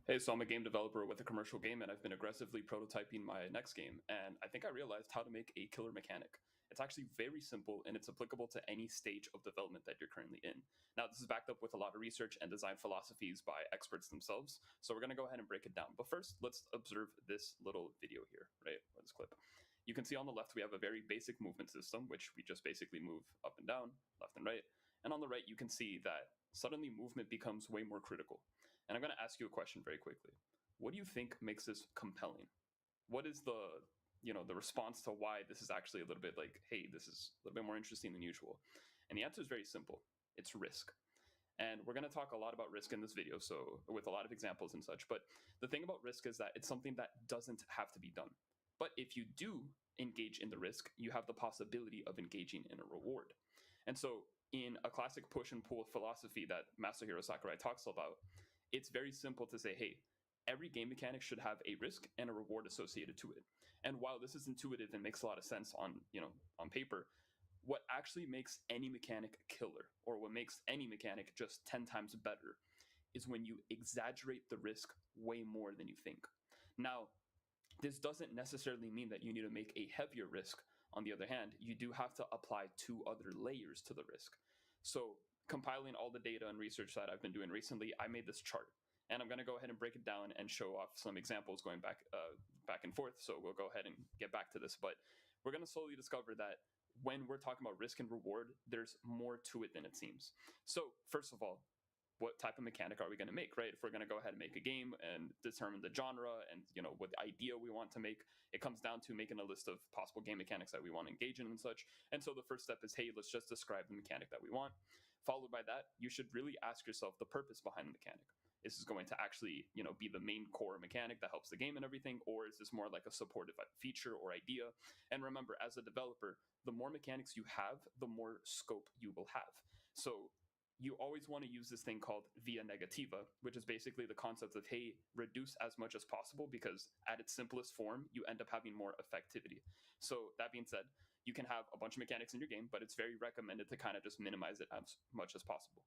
Hey, so I'm a game developer with a commercial game, and I've been aggressively prototyping my next game. And I think I realized how to make a killer mechanic. It's actually very simple, and it's applicable to any stage of development that you're currently in. Now, this is backed up with a lot of research and design philosophies by experts themselves. So we're going to go ahead and break it down. But first, let's observe this little video here, right? Or this clip. You can see on the left, we have a very basic movement system, which we just basically move up and down, left and right. And on the right, you can see that suddenly movement becomes way more critical. And I'm going to ask you a question very quickly. What do you think makes this compelling? What is the response to why this is actually a little bit like, hey, this is a little bit more interesting than usual? And the answer is very simple. It's risk. And we're going to talk a lot about risk in this video, so with a lot of examples and such. But the thing about risk is that it's something that doesn't have to be done. But if you do engage in the risk, you have the possibility of engaging in a reward. And so in a classic push and pull philosophy that Masahiro Sakurai talks about, it's very simple to say, hey, every game mechanic should have a risk and a reward associated to it. And while this is intuitive and makes a lot of sense on paper, what actually makes any mechanic killer, or what makes any mechanic just 10 times better, is when you exaggerate the risk way more than you think. Now, this doesn't necessarily mean that you need to make a heavier risk. On the other hand, you do have to apply two other layers to the risk. So, compiling all the data and research that I've been doing recently, I made this chart, and I'm going to go ahead and break it down and show off some examples going back and forth. So we'll go ahead and get back to this, but we're going to slowly discover that when we're talking about risk and reward, there's more to it than it seems. So first of all, what type of mechanic are we going to make, right? If we're going to go ahead and make a game and determine the genre and what idea we want to make, it comes down to making a list of possible game mechanics that we want to engage in and such. And so the first step is, hey, let's just describe the mechanic that we want. Followed by that, you should really ask yourself the purpose behind the mechanic. Is this going to actually be the main core mechanic that helps the game and everything, or is this more like a supportive feature or idea? And remember, as a developer, the more mechanics you have, the more scope you will have. So you always want to use this thing called via negativa, which is basically the concept of, hey, reduce as much as possible, because at its simplest form, you end up having more effectivity. So that being said, you can have a bunch of mechanics in your game, but it's very recommended to kind of just minimize it as much as possible.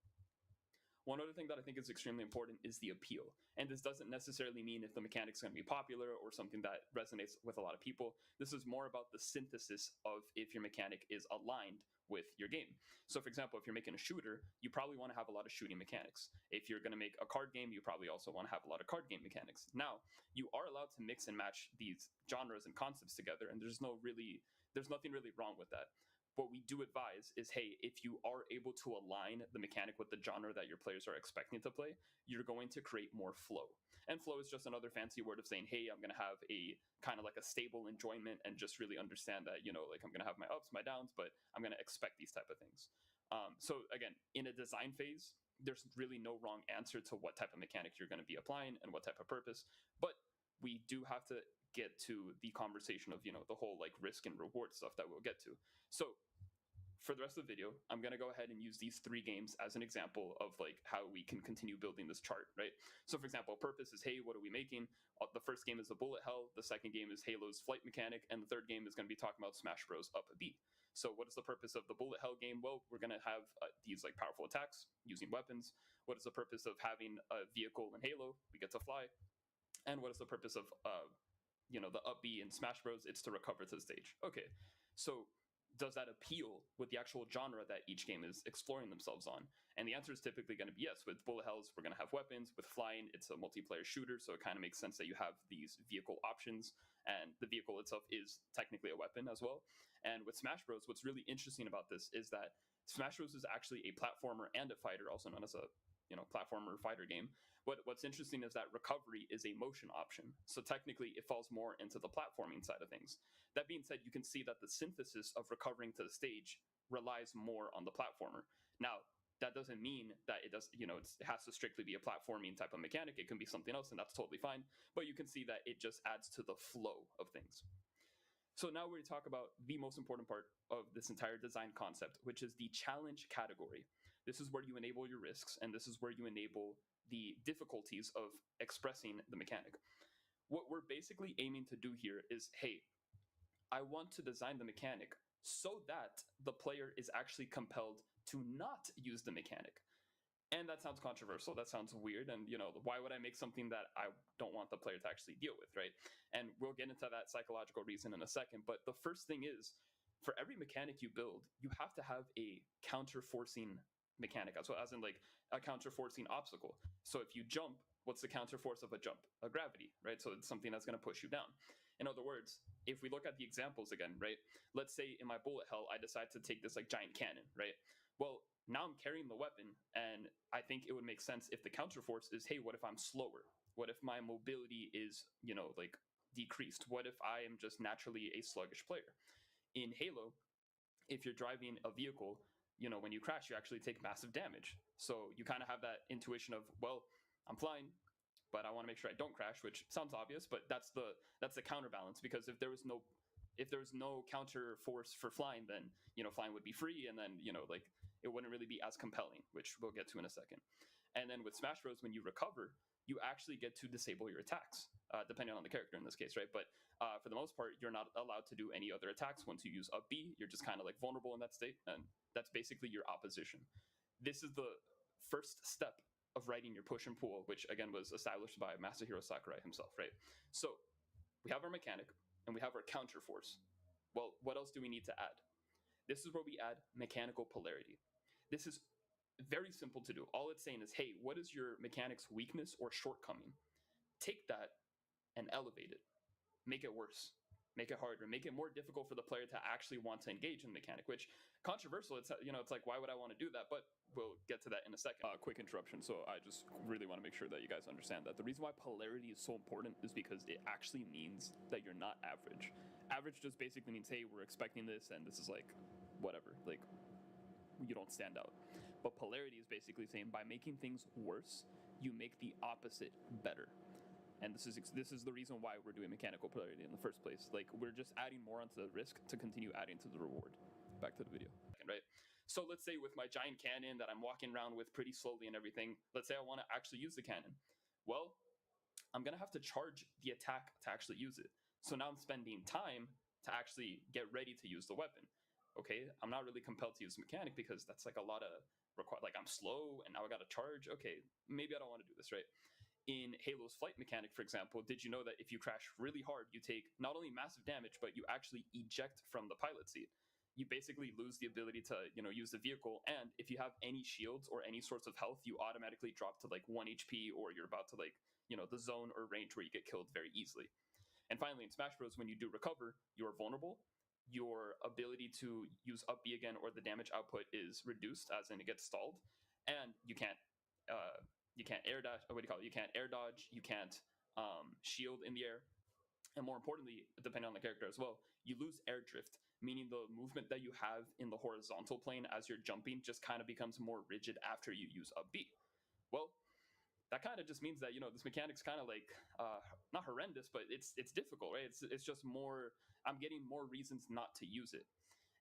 One other thing that I think is extremely important is the appeal. And this doesn't necessarily mean if the mechanic's going to be popular or something that resonates with a lot of people. This is more about the synthesis of if your mechanic is aligned with your game. So for example, if you're making a shooter, you probably want to have a lot of shooting mechanics. If you're going to make a card game, you probably also want to have a lot of card game mechanics. Now, you are allowed to mix and match these genres and concepts together, and there's nothing really wrong with that. What we do advise is, hey, if you are able to align the mechanic with the genre that your players are expecting to play, you're going to create more flow. And flow is just another fancy word of saying, hey, I'm going to have a kind of like a stable enjoyment and just really understand that, like I'm going to have my ups, my downs, but I'm going to expect these type of things. So again, in a design phase, there's really no wrong answer to what type of mechanic you're going to be applying and what type of purpose. But we do have to get to the conversation of, the whole like risk and reward stuff that we'll get to. So for the rest of the video, I'm going to go ahead and use these three games as an example of like how we can continue building this chart, right? So for example, purpose is, hey, what are we making? The first game is the bullet hell. The second game is Halo's flight mechanic. And the third game is going to be talking about Smash Bros. Up a B. So what is the purpose of the bullet hell game? Well, we're going to have these like powerful attacks using weapons. What is the purpose of having a vehicle in Halo? We get to fly. And what is the purpose of the up B in Smash Bros? It's to recover to the stage. Okay, so does that appeal with the actual genre that each game is exploring themselves on? And the answer is typically going to be yes. With bullet hells, we're going to have weapons. With flying, it's a multiplayer shooter, so it kind of makes sense that you have these vehicle options, and the vehicle itself is technically a weapon as well. And with Smash Bros, what's really interesting about this is that Smash Bros is actually a platformer and a fighter, also known as a platformer fighter game. What's interesting is that recovery is a motion option. So technically it falls more into the platforming side of things. That being said, you can see that the synthesis of recovering to the stage relies more on the platformer. Now, that doesn't mean that it has to strictly be a platforming type of mechanic. It can be something else, and that's totally fine. But you can see that it just adds to the flow of things. So now we're going to talk about the most important part of this entire design concept, which is the challenge category. This is where you enable your risks, and this is where you enable the difficulties of expressing the mechanic. What we're basically aiming to do here is, hey, I want to design the mechanic so that the player is actually compelled to not use the mechanic. And that sounds controversial. That sounds weird. And, why would I make something that I don't want the player to actually deal with, right? And we'll get into that psychological reason in a second. But the first thing is, for every mechanic you build, you have to have a counter-forcing mechanic, as well as in like a counter-forcing obstacle. So if you jump, what's the counter force of a jump? A gravity, right? So it's something that's going to push you down. In other words, if we look at the examples again, right? Let's say in my bullet hell, I decide to take this like giant cannon, right? Well, now I'm carrying the weapon, and I think it would make sense if the counterforce is, hey, what if I'm slower? What if my mobility is, like decreased? What if I am just naturally a sluggish player? In Halo, if you're driving a vehicle, when you crash, you actually take massive damage. So you kind of have that intuition of, well, I'm flying, but I want to make sure I don't crash, which sounds obvious, but that's the counterbalance. Because if there was no counter force for flying, then flying would be free, and then like it wouldn't really be as compelling, which we'll get to in a second. And then with Smash Bros, when you recover, you actually get to disable your attacks, depending on the character in this case, right? But for the most part, you're not allowed to do any other attacks. Once you use up B, you're just kind of like vulnerable in that state, and that's basically your opposition. This is the first step of writing your push and pull, which again was established by Masahiro Sakurai himself, right? So we have our mechanic and we have our counter force. Well, what else do we need to add? This is where we add mechanical polarity. This is very simple to do. All it's saying is, hey, what is your mechanic's weakness or shortcoming? Take that and elevate it. Make it worse. Make it harder. Make it more difficult for the player to actually want to engage in the mechanic, which controversial. It's like, why would I want to do that? But we'll get to that in a second. Quick interruption. So I just really want to make sure that you guys understand that the reason why polarity is so important is because it actually means that you're not average. Average just basically means, hey, we're expecting this, and this is like whatever. Like, you don't stand out. But polarity is basically saying by making things worse, you make the opposite better. And this is the reason why we're doing mechanical polarity in the first place. Like, we're just adding more onto the risk to continue adding to the reward. Back to the video, right? So let's say with my giant cannon that I'm walking around with pretty slowly and everything, let's say I want to actually use the cannon. Well, I'm going to have to charge the attack to actually use it. So now I'm spending time to actually get ready to use the weapon. Okay, I'm not really compelled to use the mechanic because that's like a lot of like I'm slow and now I got to charge. Okay, maybe I don't want to do this, right? In Halo's flight mechanic, for example, did you know that if you crash really hard, you take not only massive damage, but you actually eject from the pilot seat? You basically lose the ability to, use the vehicle. And if you have any shields or any sorts of health, you automatically drop to like 1 HP, or you're about to like, the zone or range where you get killed very easily. And finally, in Smash Bros, when you do recover, you're vulnerable. Your ability to use up B again, or the damage output, is reduced, as in it gets stalled, and you can't air dodge. What do you call it? You can't air dodge. You can't shield in the air, and more importantly, depending on the character as well, you lose air drift, meaning the movement that you have in the horizontal plane as you're jumping just kind of becomes more rigid after you use up B. Well, that kind of just means that this mechanic's kind of like not horrendous, but it's difficult, right? It's just more. I'm getting more reasons not to use it.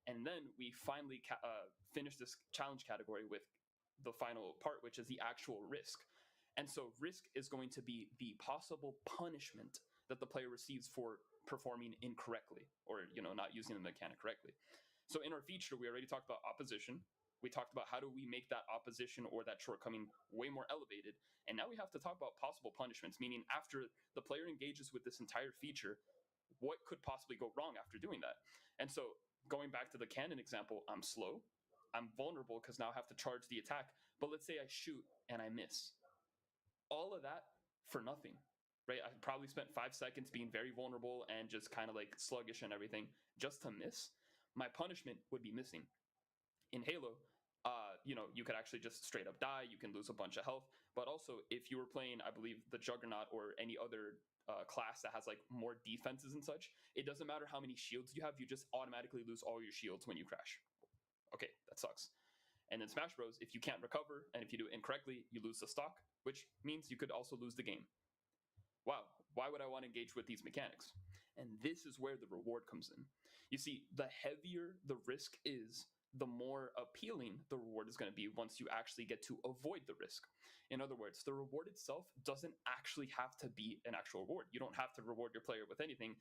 And then we finally finish this challenge category with the final part, which is the actual risk. And so risk is going to be the possible punishment that the player receives for performing incorrectly, or not using the mechanic correctly. So in our feature, we already talked about opposition. We talked about how do we make that opposition or that shortcoming way more elevated. And now we have to talk about possible punishments, meaning after the player engages with this entire feature, what could possibly go wrong after doing that? And so going back to the cannon example, I'm slow, I'm vulnerable because now I have to charge the attack. But let's say I shoot and I miss. All of that for nothing, right? I probably spent 5 seconds being very vulnerable and just kind of like sluggish and everything just to miss. My punishment would be missing. In Halo, you could actually just straight up die. You can lose a bunch of health. But also, if you were playing, I believe, the Juggernaut or any other class that has like more defenses and such, it doesn't matter how many shields you have. You just automatically lose all your shields when you crash. Okay, that sucks. And in Smash Bros, if you can't recover and if you do it incorrectly, you lose the stock, which means you could also lose the game. Wow, why would I want to engage with these mechanics? And this is where the reward comes in. You see, the heavier the risk is, the more appealing the reward is going to be once you actually get to avoid the risk. In other words, the reward itself doesn't actually have to be an actual reward. You don't have to reward your player with anything.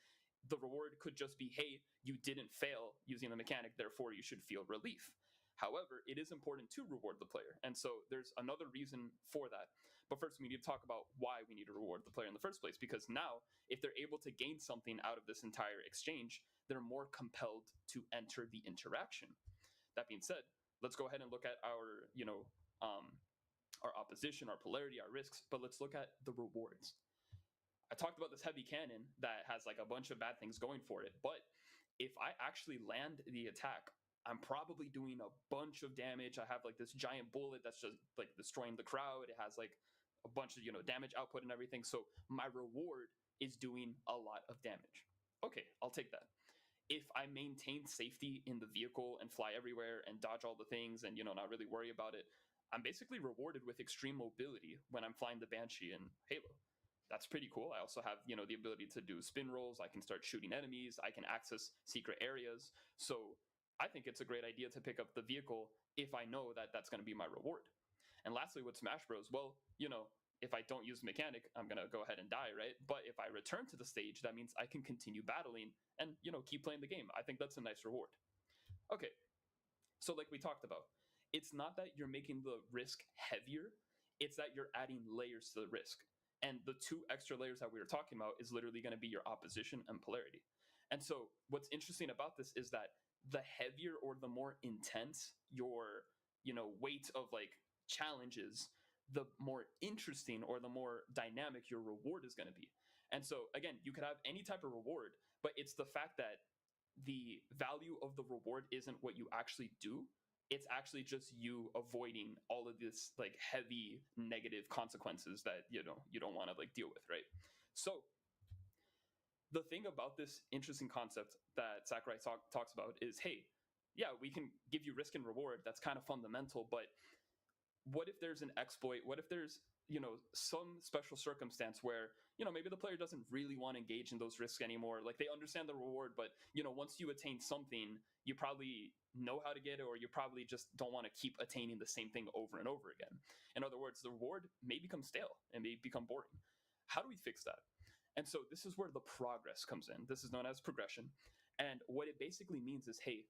The reward could just be, hey, you didn't fail using the mechanic, therefore you should feel relief. However, it is important to reward the player. And so there's another reason for that. But first, we need to talk about why we need to reward the player in the first place. Because now, if they're able to gain something out of this entire exchange, they're more compelled to enter the interaction. That being said, let's go ahead and look at our, our opposition, our polarity, our risks, but let's look at the rewards. I talked about this heavy cannon that has like a bunch of bad things going for it, but if I actually land the attack, I'm probably doing a bunch of damage. I have like this giant bullet that's just like destroying the crowd. It has like a bunch of, damage output and everything. So my reward is doing a lot of damage. Okay, I'll take that. If I maintain safety in the vehicle and fly everywhere and dodge all the things and, not really worry about it, I'm basically rewarded with extreme mobility when I'm flying the Banshee in Halo. That's pretty cool. I also have, the ability to do spin rolls. I can start shooting enemies. I can access secret areas. So I think it's a great idea to pick up the vehicle if I know that that's going to be my reward. And lastly, with Smash Bros, well, if I don't use the mechanic, I'm going to go ahead and die, right? But if I return to the stage, that means I can continue battling and, keep playing the game. I think that's a nice reward. Okay, so like we talked about, it's not that you're making the risk heavier, it's that you're adding layers to the risk. And the two extra layers that we were talking about is literally going to be your opposition and polarity. And so what's interesting about this is that the heavier or the more intense your, weight of like challenges, the more interesting or the more dynamic your reward is going to be. And so again, you could have any type of reward, but it's the fact that the value of the reward isn't what you actually do. It's actually just you avoiding all of this like heavy negative consequences that you don't want to like deal with, right? So the thing about this interesting concept that Sakurai talks about is, hey, yeah, we can give you risk and reward. That's kind of fundamental, but what if there's an exploit? What if there's some special circumstance where maybe the player doesn't really want to engage in those risks anymore? Like they understand the reward, but once you attain something, you probably know how to get it, or you probably just don't want to keep attaining the same thing over and over again. In other words, the reward may become stale and may become boring. How do we fix that? And so this is where the progress comes in. This is known as progression. And what it basically means is, hey,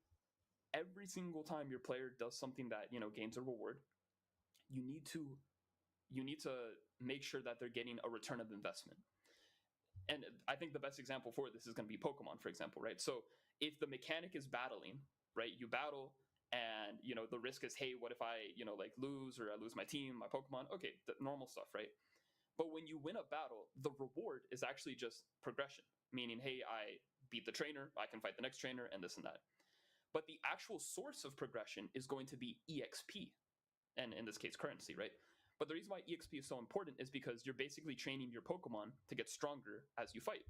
every single time your player does something that gains a reward, you need to make sure that they're getting a return of investment. And I think the best example for this is going to be Pokemon, for example, right? So if the mechanic is battling, right, you battle and the risk is, hey, what if I like lose, or I lose my team, my Pokemon? Okay, the normal stuff, right? But when you win a battle, the reward is actually just progression, meaning, hey, I beat the trainer, I can fight the next trainer, and this and that. But the actual source of progression is going to be EXP, and in this case, currency, right? But the reason why EXP is so important is because you're basically training your Pokemon to get stronger as you fight.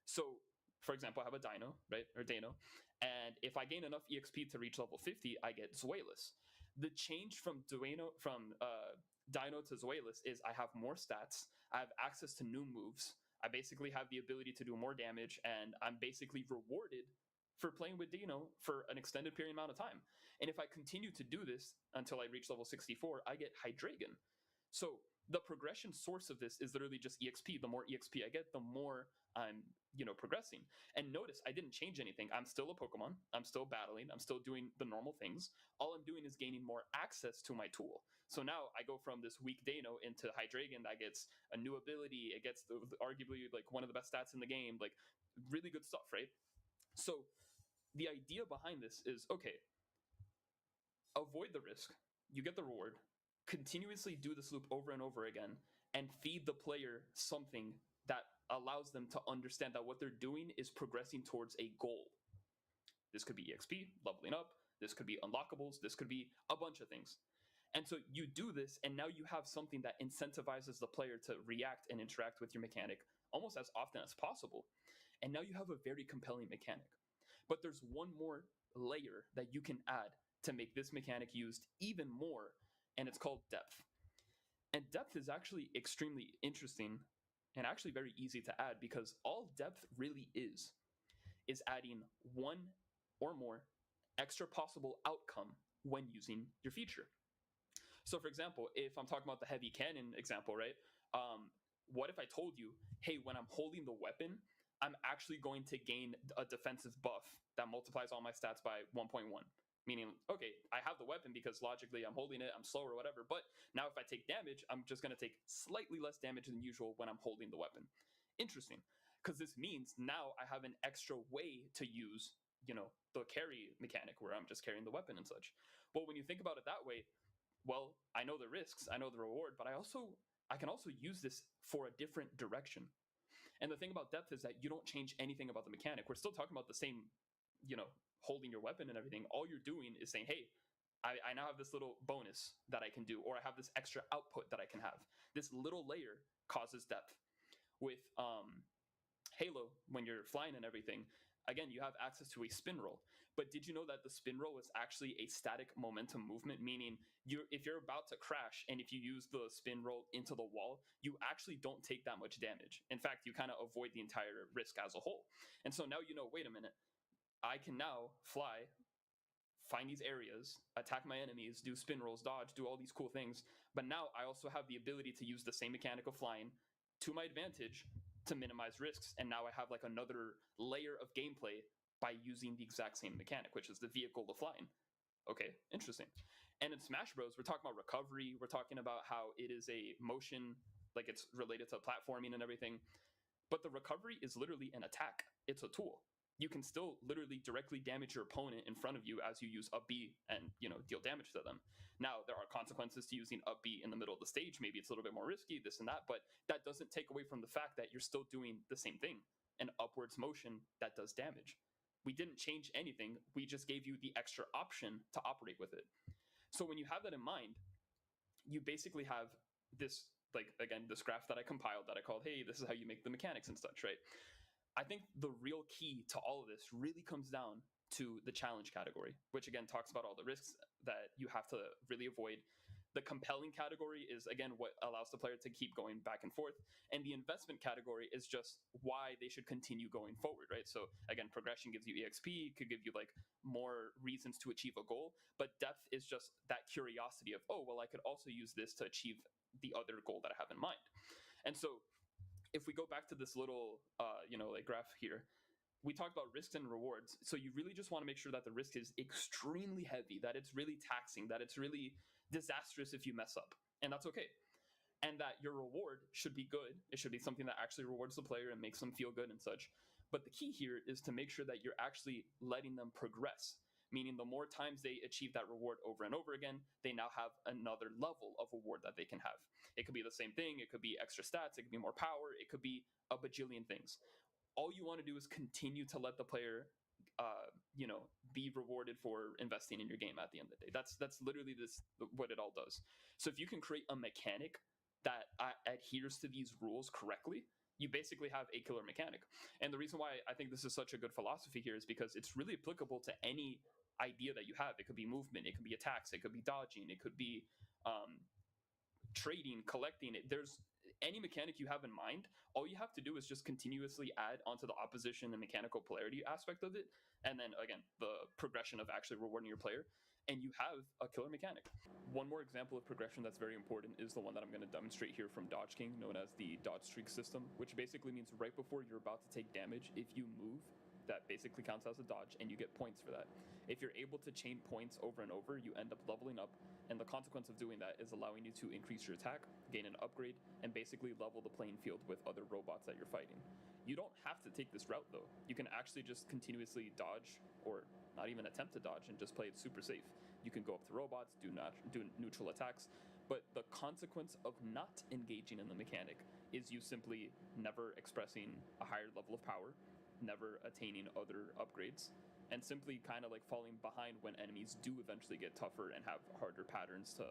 So, for example, I have a Dino, right, or Dano, and if I gain enough EXP to reach level 50, I get Zoelis. The change from Dino to Zoelis is I have more stats, I have access to new moves, I basically have the ability to do more damage, and I'm basically rewarded for playing with Dino for an extended period amount of time. And if I continue to do this until I reach level 64, I get Hydreigon. So the progression source of this is literally just EXP. The more EXP I get, the more I'm, progressing. And notice I didn't change anything. I'm still a Pokemon. I'm still battling. I'm still doing the normal things. All I'm doing is gaining more access to my tool. So now I go from this weak Dano into Hydreigon that gets a new ability. It gets arguably like one of the best stats in the game, like really good stuff, right? So the idea behind this is, okay, avoid the risk. You get the reward. Continuously do this loop over and over again and feed the player something that allows them to understand that what they're doing is progressing towards a goal. This could be EXP, leveling up. This could be unlockables. This could be a bunch of things. And so you do this, and now you have something that incentivizes the player to react and interact with your mechanic almost as often as possible. And now you have a very compelling mechanic. But there's one more layer that you can add to make this mechanic used even more, and it's called depth. And depth is actually extremely interesting and actually very easy to add, because all depth really is adding one or more extra possible outcome when using your feature. So for example, if I'm talking about the heavy cannon example, right? What if I told you, hey, when I'm holding the weapon, I'm actually going to gain a defensive buff that multiplies all my stats by 1.1. Meaning, okay, I have the weapon because logically I'm holding it, I'm slow or whatever, but now if I take damage, I'm just going to take slightly less damage than usual when I'm holding the weapon. Interesting, because this means now I have an extra way to use, the carry mechanic where I'm just carrying the weapon and such. Well, when you think about it that way, well, I know the risks, I know the reward, but I can also use this for a different direction. And the thing about depth is that you don't change anything about the mechanic. We're still talking about the same, holding your weapon and everything. All you're doing is saying, hey, I now have this little bonus that I can do, or I have this extra output that I can have. This little layer causes depth. With Halo, when you're flying and everything, again, you have access to a spin roll. But did you know that the spin roll is actually a static momentum movement? Meaning, if you're about to crash and if you use the spin roll into the wall, you actually don't take that much damage. In fact, you kind of avoid the entire risk as a whole. And so now wait a minute, I can now fly, find these areas, attack my enemies, do spin rolls, dodge, do all these cool things. But now I also have the ability to use the same mechanic of flying to my advantage to minimize risks. And now I have like another layer of gameplay by using the exact same mechanic, which is the vehicle of flying. Okay, interesting. And in Smash Bros, we're talking about recovery. We're talking about how it is a motion, like it's related to platforming and everything. But the recovery is literally an attack. It's a tool. You can still literally directly damage your opponent in front of you as you use up B and deal damage to them. Now there are consequences to using up B in the middle of the stage. Maybe it's a little bit more risky, this and that, but that doesn't take away from the fact that you're still doing the same thing, an upwards motion that does damage. We didn't change anything. We just gave you the extra option to operate with it. So when you have that in mind, you basically have this, like, again, this graph that I compiled that I called, hey, this is how you make the mechanics and such, right? I think the real key to all of this really comes down to the challenge category, which again talks about all the risks that you have to really avoid. The compelling category is, again, what allows the player to keep going back and forth. And the investment category is just why they should continue going forward, right? So again, progression gives you EXP, could give you like more reasons to achieve a goal. But depth is just that curiosity of, oh, well, I could also use this to achieve the other goal that I have in mind. And so if we go back to this little, like graph here, we talked about risks and rewards. So you really just want to make sure that the risk is extremely heavy, that it's really taxing, that it's really disastrous if you mess up. And that's okay. And that your reward should be good. It should be something that actually rewards the player and makes them feel good and such. But the key here is to make sure that you're actually letting them progress. Meaning the more times they achieve that reward over and over again, they now have another level of reward that they can have. It could be the same thing. It could be extra stats. It could be more power. It could be a bajillion things. All you want to do is continue to let the player, be rewarded for investing in your game at the end of the day. That's literally what it all does. So if you can create a mechanic that adheres to these rules correctly, you basically have a killer mechanic. And the reason why I think this is such a good philosophy here is because it's really applicable to any idea that you have. It could be movement, it could be attacks, it could be dodging, it could be trading, collecting. There's any mechanic you have in mind. All you have to do is just continuously add onto the opposition and mechanical polarity aspect of it, and then again the progression of actually rewarding your player, and you have a killer mechanic. One more example of progression that's very important is the one that I'm going to demonstrate here from Dodge King, known as the dodge streak system, which basically means right before you're about to take damage, if you move, that basically counts as a dodge, and you get points for that. If you're able to chain points over and over, you end up leveling up, and the consequence of doing that is allowing you to increase your attack, gain an upgrade, and basically level the playing field with other robots that you're fighting. You don't have to take this route though. You can actually just continuously dodge, or not even attempt to dodge, and just play it super safe. You can go up to robots, do neutral attacks, but the consequence of not engaging in the mechanic is you simply never expressing a higher level of power, never attaining other upgrades, and simply kind of like falling behind when enemies do eventually get tougher and have harder patterns to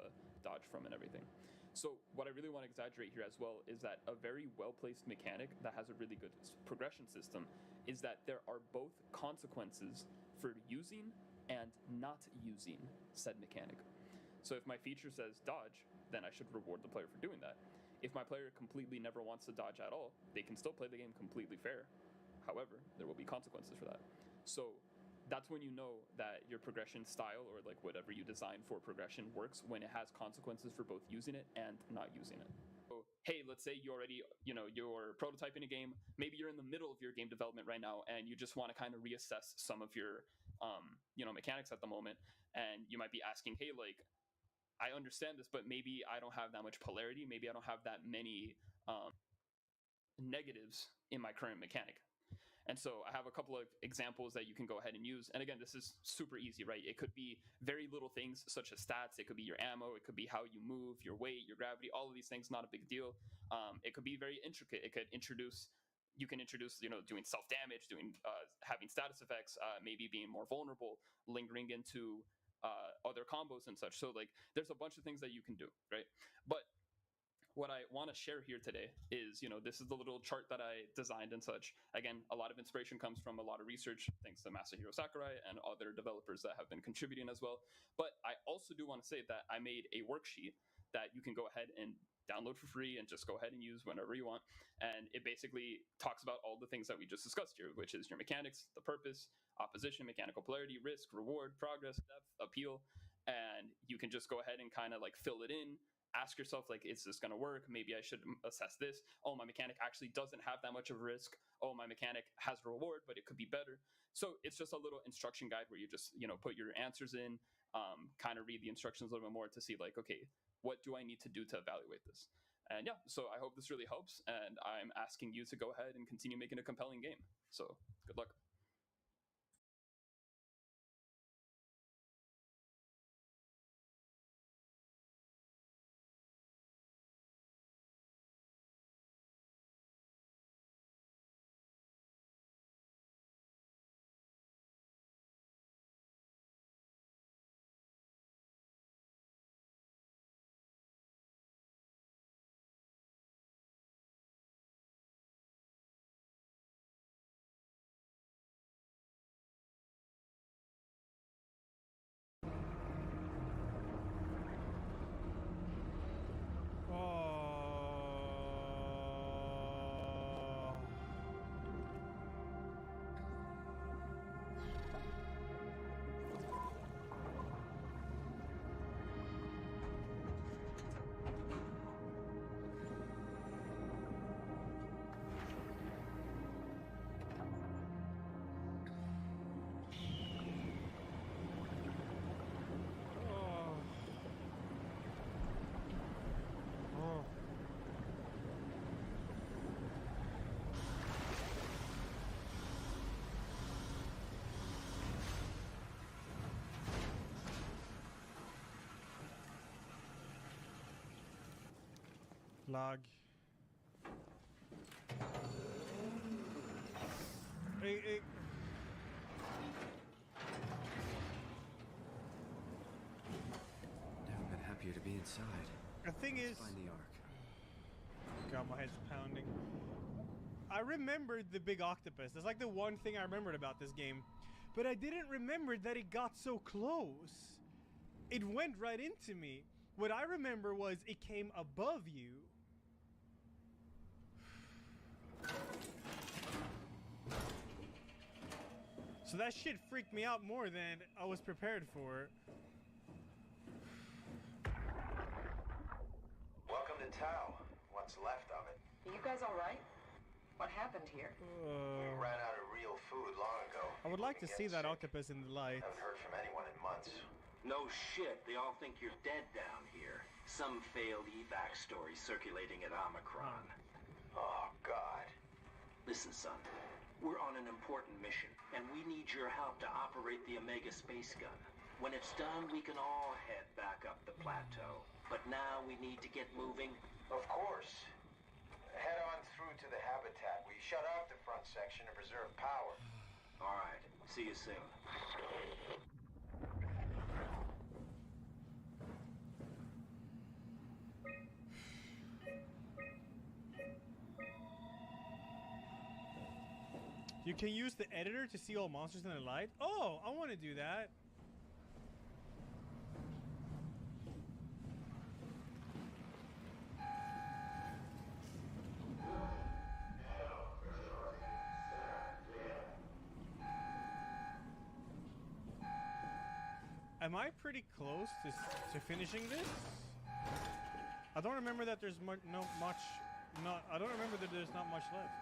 dodge from and everything. So what I really want to exaggerate here as well is that a very well-placed mechanic that has a really good progression system is that there are both consequences for using and not using said mechanic. So if my feature says dodge, then I should reward the player for doing that. If my player completely never wants to dodge at all, they can still play the game completely fair. However, there will be consequences for that. So that's when you know that your progression style, or like whatever you design for progression, works when it has consequences for both using it and not using it. So, hey, let's say you already, you're prototyping a game. Maybe you're in the middle of your game development right now and you just want to kind of reassess some of your mechanics at the moment, and you might be asking, hey, like, I understand this, but maybe I don't have that much polarity. Maybe I don't have that many negatives in my current mechanic. And so I have a couple of examples that you can go ahead and use. And again, this is super easy, right? It could be very little things such as stats. It could be your ammo. It could be how you move, your weight, your gravity, all of these things, not a big deal. It could be very intricate. It could introduce, doing self-damage, having status effects, maybe being more vulnerable, lingering into other combos and such. So like there's a bunch of things that you can do, right? But what I want to share here today is, this is the little chart that I designed and such. Again, a lot of inspiration comes from a lot of research, thanks to Masahiro Sakurai and other developers that have been contributing as well. But I also do want to say that I made a worksheet that you can go ahead and download for free and just go ahead and use whenever you want. And it basically talks about all the things that we just discussed here, which is your mechanics, the purpose, opposition, mechanical polarity, risk, reward, progress, depth, appeal. And you can just go ahead and kind of like fill it in. Ask yourself, like, is this going to work? Maybe I should assess this. Oh, my mechanic actually doesn't have that much of a risk. Oh, my mechanic has a reward, but it could be better. So it's just a little instruction guide where you just, put your answers in, kind of read the instructions a little bit more to see, like, okay, what do I need to do to evaluate this? And yeah, so I hope this really helps. And I'm asking you to go ahead and continue making a compelling game. So good luck. Lag. Hey. Never been happier to be inside. The thing is, find the arc. God, my head's pounding. I remembered the big octopus. That's like the one thing I remembered about this game. But I didn't remember that it got so close. It went right into me. What I remember was it came above you. So that shit freaked me out more than I was prepared for. Welcome to Tau. What's left of it. Are you guys all right? What happened here? We ran out of real food long ago. I would like to see that sick. octopus in the light. Haven't heard from anyone in months. No shit, they all think you're dead down here. Some failed evac story circulating at Omicron. Oh, God. Listen, son, we're on an important mission, and we need your help to operate the Omega space gun. When it's done, we can all head back up the plateau. But now we need to get moving. Of course. Head on through to the habitat. We shut off the front section to preserve power. All right, see you soon. You can use the editor to see all monsters in the light? Oh, I want to do that. Am I pretty close to finishing this? I don't remember that there's I don't remember that there's not much left.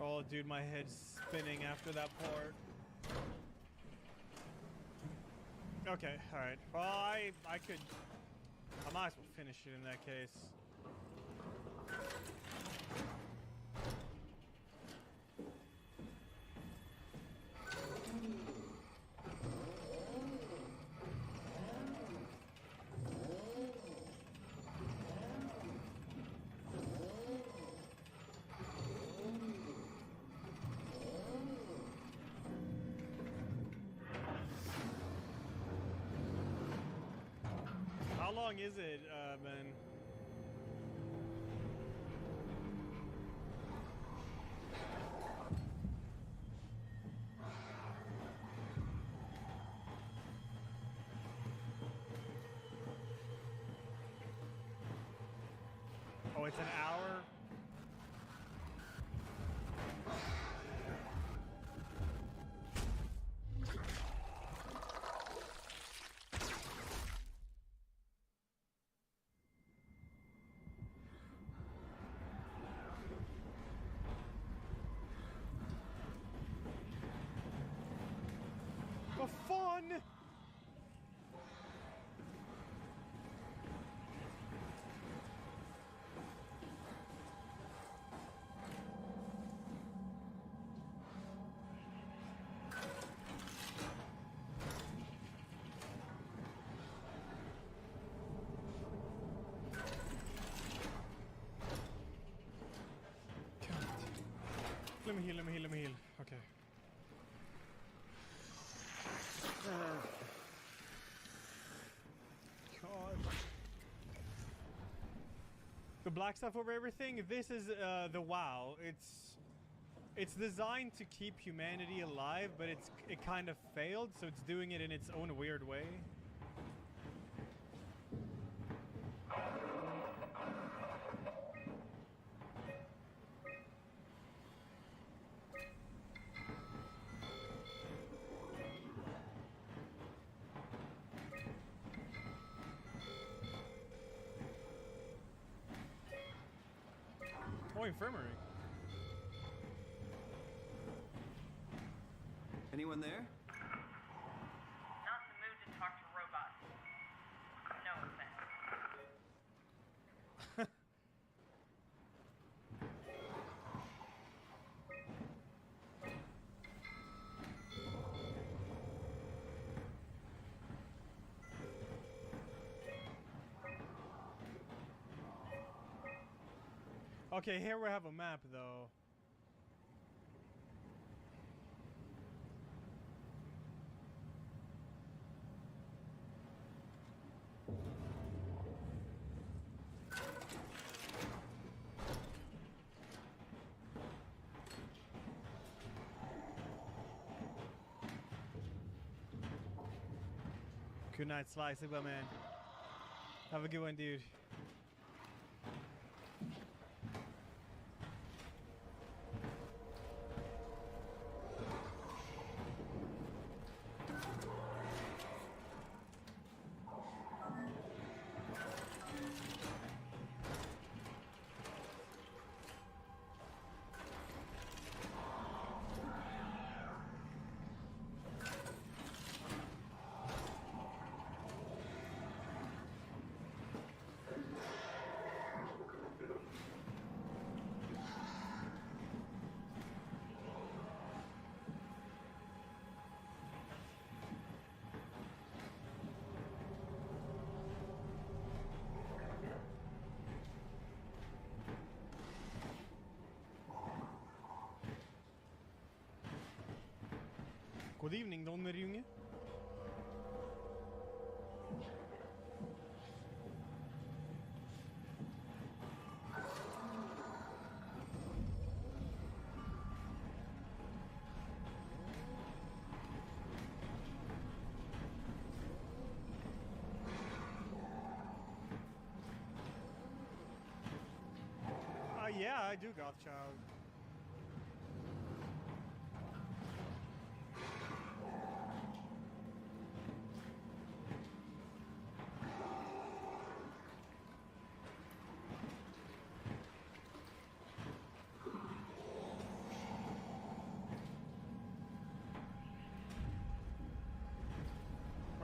Oh, dude, my head's spinning after that part. Okay, alright. Well, I might as well finish it in that case. How long is it, man? Oh, it's an hour? For fun! Let me heal. Okay. God. The black stuff over everything, this is the WoW. It's designed to keep humanity alive, but it kind of failed, so it's doing it in its own weird way. Oh, infirmary. Anyone there? Not in the mood to talk to robots. No offense. Okay, here we have a map, though. Good night, Slice. Man. Have a good one, dude. God evening, Don Junge. Yeah, I do, Gothchild.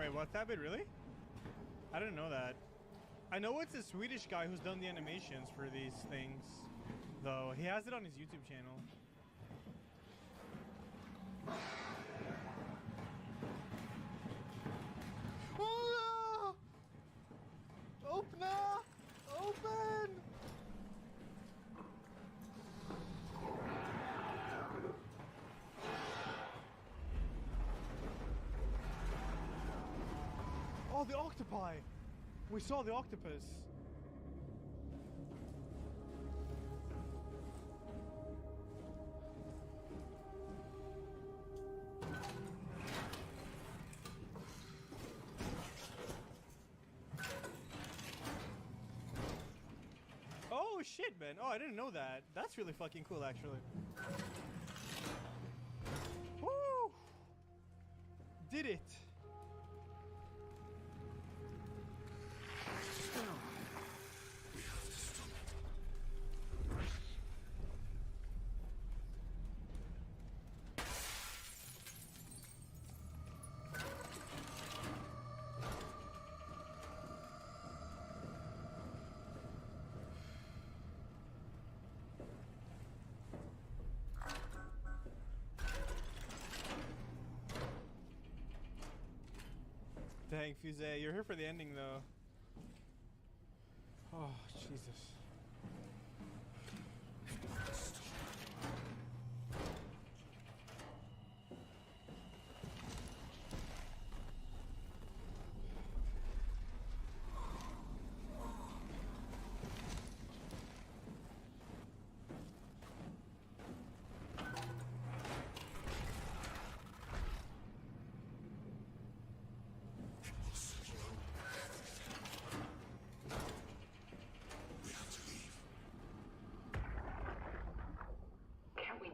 Wait, what's that bit? Really? I didn't know that. I know it's a Swedish guy who's done the animations for these things, though. He has it on his YouTube channel. Oh! Open up! Open! Oh, the octopi! We saw the octopus. Oh shit, man. Oh, I didn't know that. That's really fucking cool, actually. Woo! Did it. Dang, Fuse, you're here for the ending, though. Oh, Jesus.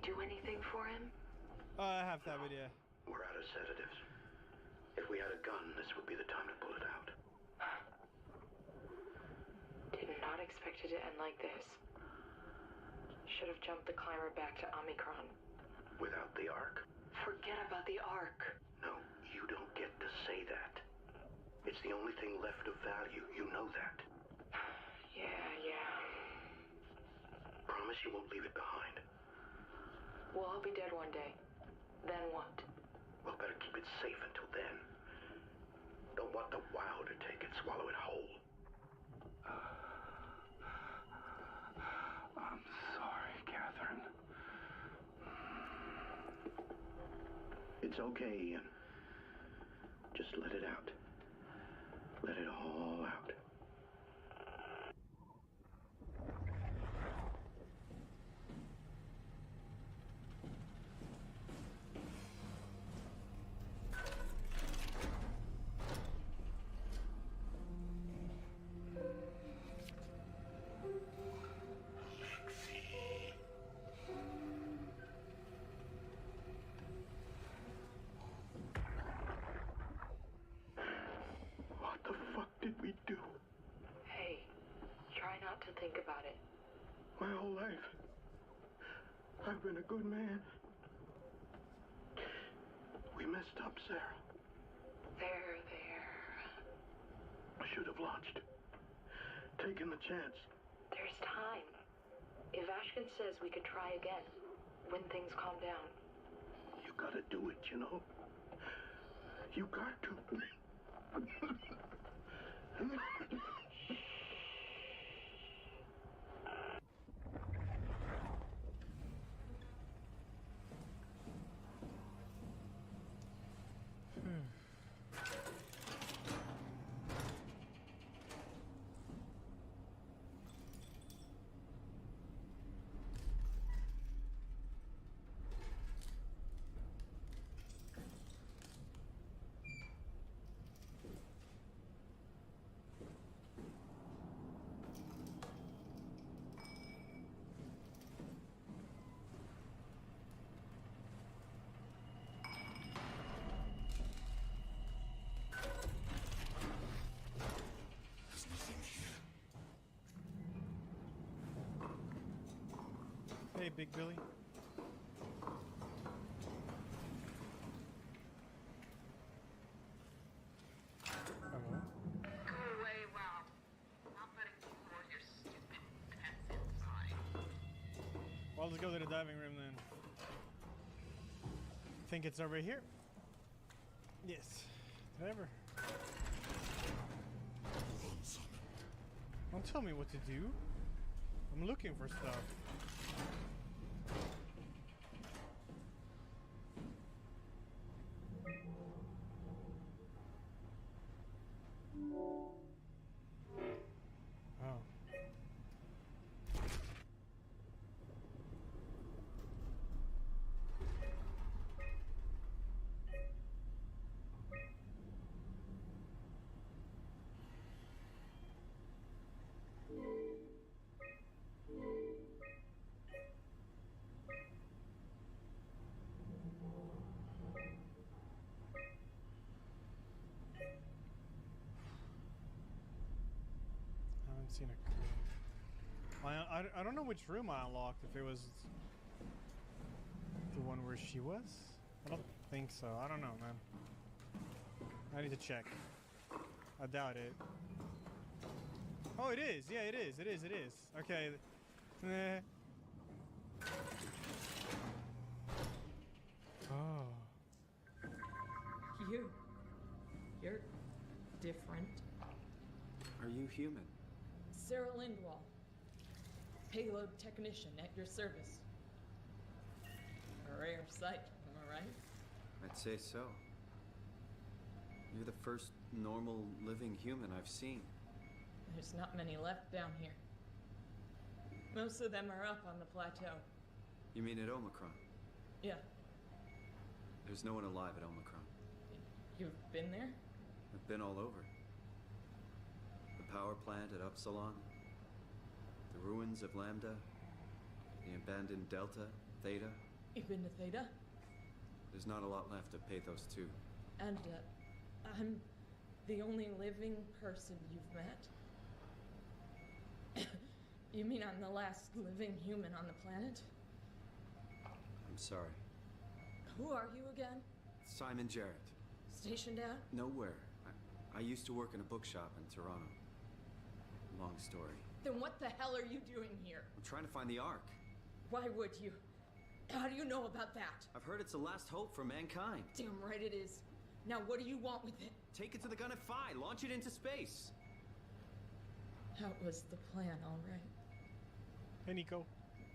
Do anything for him? I have that idea. We're out of sedatives. If we had a gun, this would be the time to pull it out. Did not expect it to end like this. Should have jumped the climber back to Omicron. Without the Ark? Forget about the Ark. No, you don't get to say that. It's the only thing left of value. You know that. Yeah. Promise you won't leave it behind. Well, I'll be dead one day. Then what? Well, better keep it safe until then. Don't want the wow to take it, swallow it whole. I'm sorry, Catherine. It's okay, Ian. Just let it out. Let it all out. Think about it. My whole life, I've been a good man. We messed up, Sarah. There. I should have launched. Taken the chance. There's time. If Ashkin says we could try again, when things calm down. You gotta do it, you know? You got to. Hey, Big Billy. go to the diving room then. Think it's over here? Yes. Did I ever? Don't tell me what to do. I'm looking for stuff. Oh. Seen a I don't know which room I unlocked, if it was the one where she was. I don't think so. I don't know, man. I need to check. I doubt it. Oh, it is. Yeah, it is. It is. It is. Okay. Oh. You're different. Are you human? Sarah Lindwall, payload technician at your service. A rare sight, am I right? I'd say so. You're the first normal living human I've seen. There's not many left down here. Most of them are up on the plateau. You mean at Omicron? Yeah. There's no one alive at Omicron. You've been there? I've been all over. The power plant at Upsilon, the ruins of Lambda, the abandoned Delta, Theta. You've been to Theta? There's not a lot left of Pathos 2. And, I'm the only living person you've met? You mean I'm the last living human on the planet? I'm sorry. Who are you again? Simon Jarrett. Stationed out? Nowhere. I used to work in a bookshop in Toronto. Long story. Then what the hell are you doing here? I'm trying to find the Ark. Why would you? How do you know about that? I've heard it's the last hope for mankind. Damn right it is. Now what do you want with it? Take it to the Gun at Phi. Launch it into space. That was the plan, all right. Hey, Nico.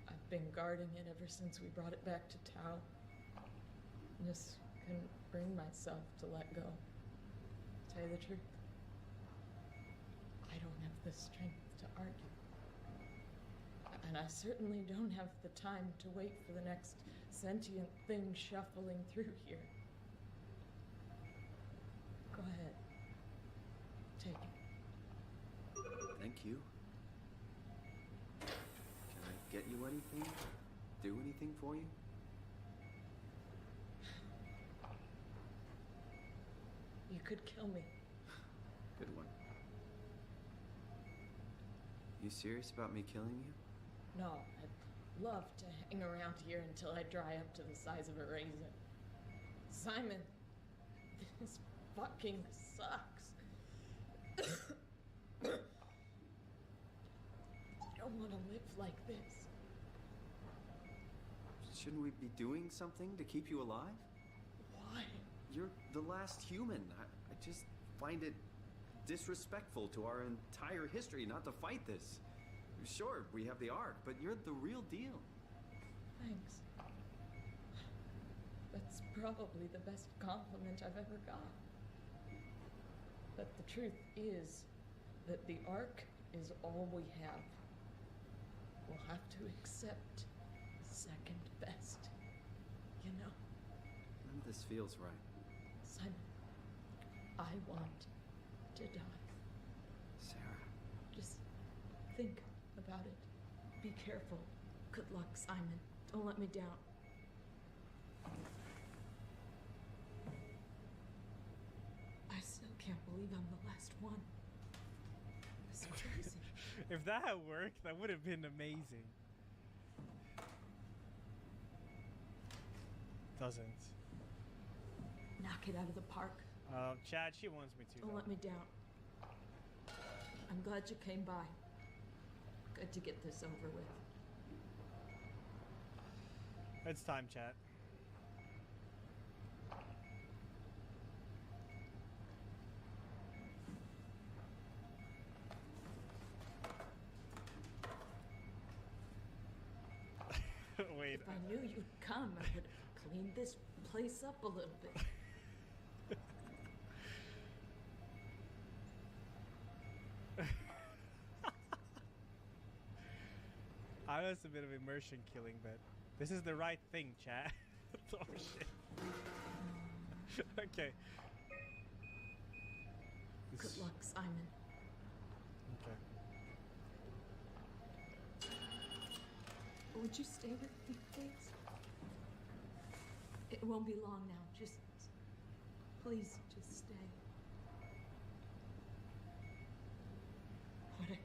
I've been guarding it ever since we brought it back to Tau. Just couldn't bring myself to let go. Tell you the truth, I don't have the strength to argue. And I certainly don't have the time to wait for the next sentient thing shuffling through here. Go ahead. Take it. Thank you. Can I get you anything? Do anything for you? You could kill me. Good one. You serious about me killing you? No, I'd love to hang around here until I dry up to the size of a raisin. Simon, this fucking sucks. I don't want to live like this. Shouldn't we be doing something to keep you alive? Why? You're the last human. I just find it disrespectful to our entire history not to fight this. Sure, we have the Ark, but you're the real deal. Thanks. That's probably the best compliment I've ever got. But the truth is that the Ark is all we have. We'll have to accept second best, you know? None of this feels right. Simon, I want to die. Sarah. Just think about it. Be careful. Good luck, Simon. Don't let me down. I still can't believe I'm the last one. It's crazy. If that had worked, that would have been amazing. Doesn't. Knock it out of the park. Chad, she wants me to. Don't let me down. I'm glad you came by. Good to get this over with. It's time, chat. Wait. If I knew you'd come, I would have cleaned this place up a little bit. I know it's a bit of immersion killing, but this is the right thing, chat. Oh shit. Okay. Good luck, Simon. Okay. Would you stay with me, please? It won't be long now. Just please, just stay. What a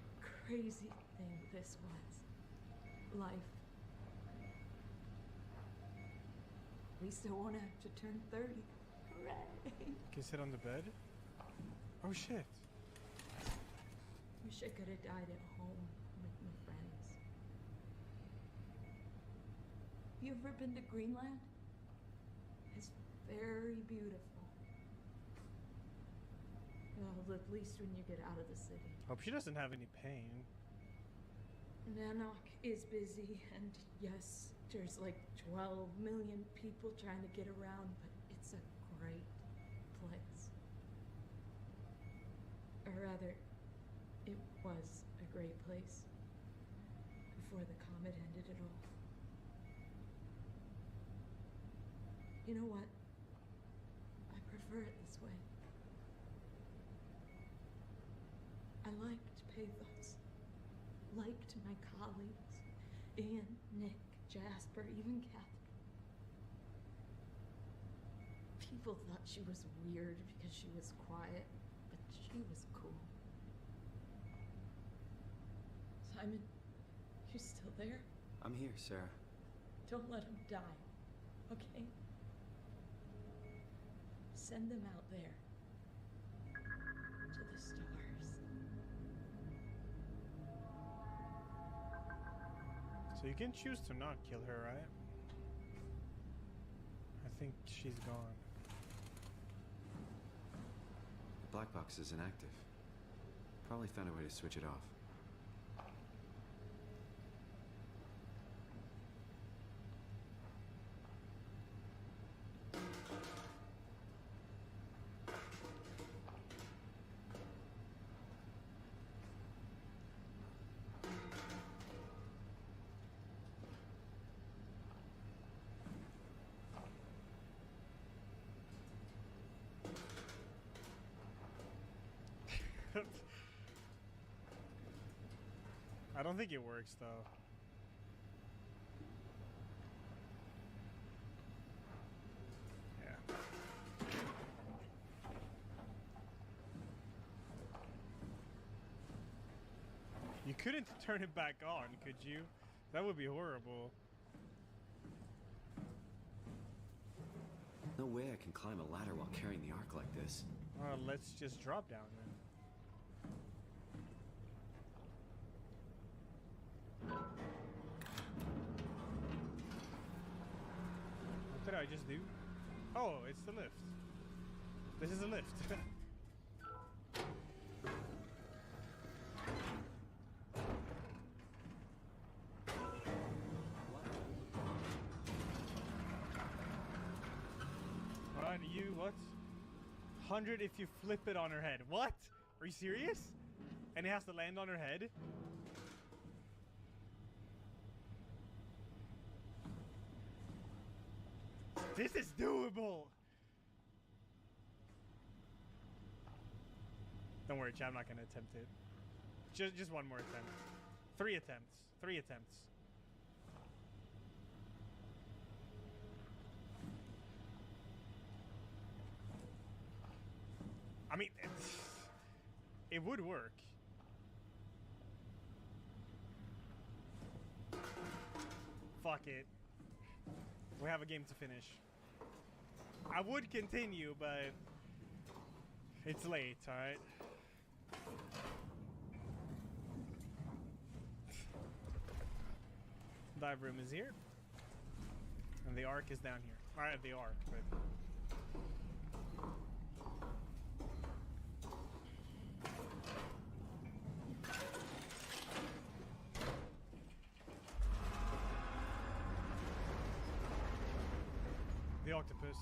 crazy thing this was. Life. At least I won't have to turn 30. Hooray! Can you sit on the bed? Oh shit. Wish I could have died at home with my friends. You ever been to Greenland? It's very beautiful. Well, at least when you get out of the city. Hope she doesn't have any pain. Nanook is busy, and yes, there's like 12 million people trying to get around, but it's a great place. Or rather, it was a great place before the comet ended it all. You know what? I prefer it this way. I liked pathos. Liked my colleagues. Ian, Nick, Jasper, even Catherine. People thought she was weird because she was quiet, but she was cool. Simon, you still there? I'm here, Sarah. Don't let him die, okay? Send them out there. To the stars. So you can choose to not kill her, right? I think she's gone. The black box is inactive. Probably found a way to switch it off. I don't think it works though. Yeah. You couldn't turn it back on, could you? That would be horrible. No way I can climb a ladder while carrying the ark like this. Let's just drop down then. What did I just do? Oh, it's the lift. This is a lift. Alright, you, what? 100 if you flip it on her head. What? Are you serious? And it has to land on her head? This is doable! Don't worry, chat, I'm not gonna attempt it. Just one more attempt. 3 attempts. 3 attempts. I mean, it would work. Fuck it. We have a game to finish. I would continue, but it's late, alright? Dive room is here. And the Ark is down here. Alright, the Ark, but... The octopus.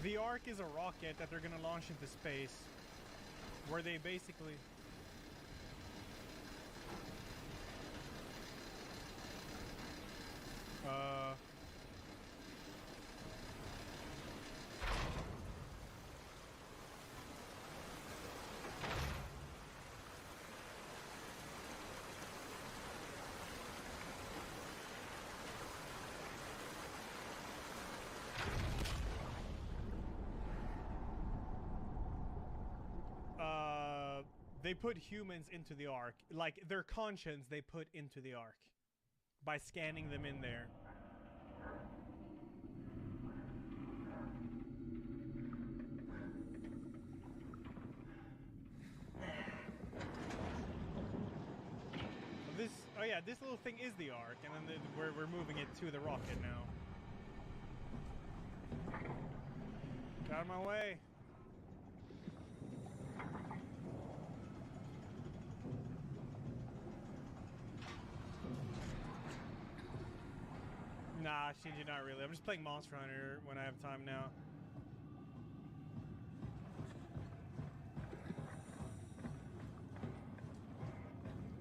The Ark is a rocket that they're gonna launch into space, where they basically... they put humans into the Ark. Like, their conscience they put into the Ark. By scanning them in there. This, oh yeah, this little thing is the Ark, and then we're moving it to the rocket now. Get out of my way. Nah, Shinji, not really. I'm just playing Monster Hunter when I have time now.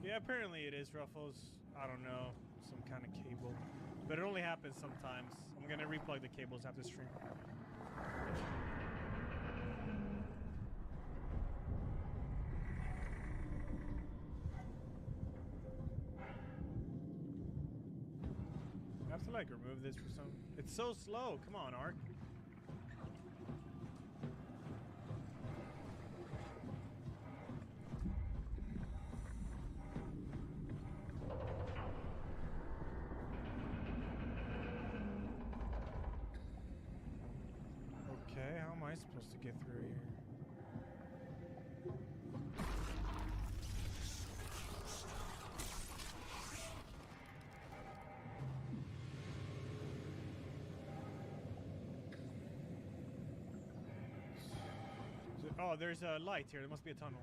Yeah, apparently it is, Ruffles. I don't know. Some kind of cable. But it only happens sometimes. I'm gonna replug the cables after stream. I have to like remove this for some... It's so slow. Come on, Ark. Okay, how am I supposed to get through here? Oh, there's a light here. There must be a tunnel.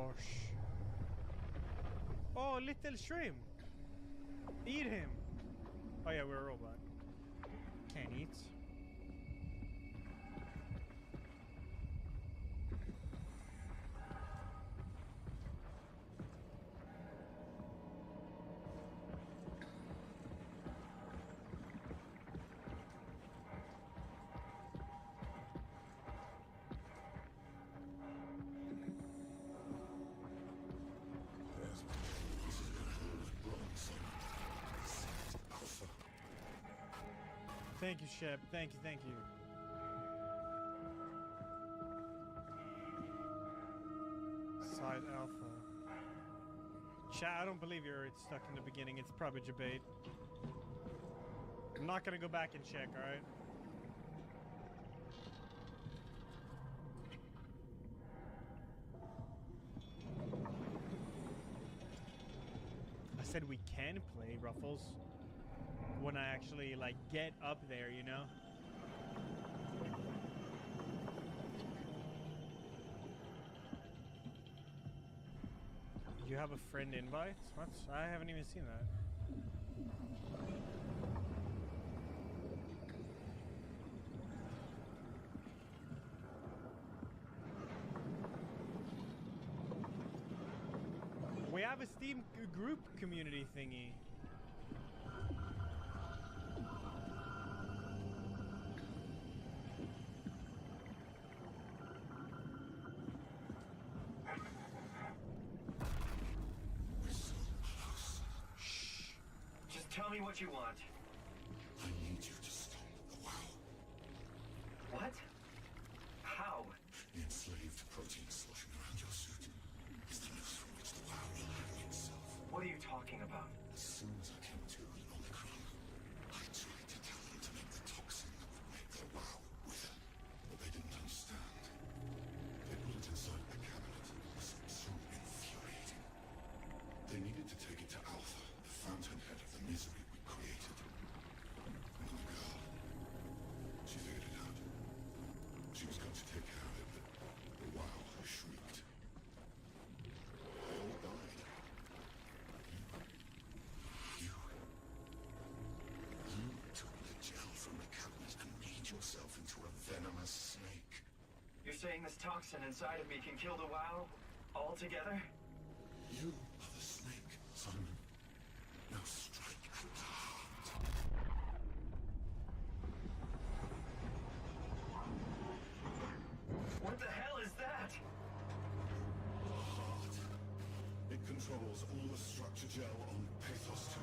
ZBrush. Oh, little shrimp. Eat him. Oh yeah, we're a robot. Can't eat. Thank you, Shep. Thank you, thank you. Side alpha. Chat, I don't believe you're stuck in the beginning. It's probably debate. I'm not gonna go back and check, alright? I said we can play Ruffles when I actually like get up there, you know? You have a friend invite? What? I haven't even seen that. We have a Steam group community thingy. Tell me what you want. I need you to stop the WoW. What? How? The enslaved protein sloshing around your suit is the noose from which the WoW will hang itself. What are you talking about? As soon as I came to Omicron, I tried to tell them to make the toxin that would make their WoW wither, but they didn't understand. They put it inside a cabinet. It was so infuriating. They needed to take it to Alpha, the fountainhead of the misery we created. And the girl, she figured it out. She was going to take care of it, but the WoW shrieked. They all died. You took the gel from the cabinet and made yourself into a venomous snake. You're saying this toxin inside of me can kill the WoW altogether? You are the snake, Simon. Now strike at the heart. What the hell is that? The heart. It controls all the structure gel on Pathos 2.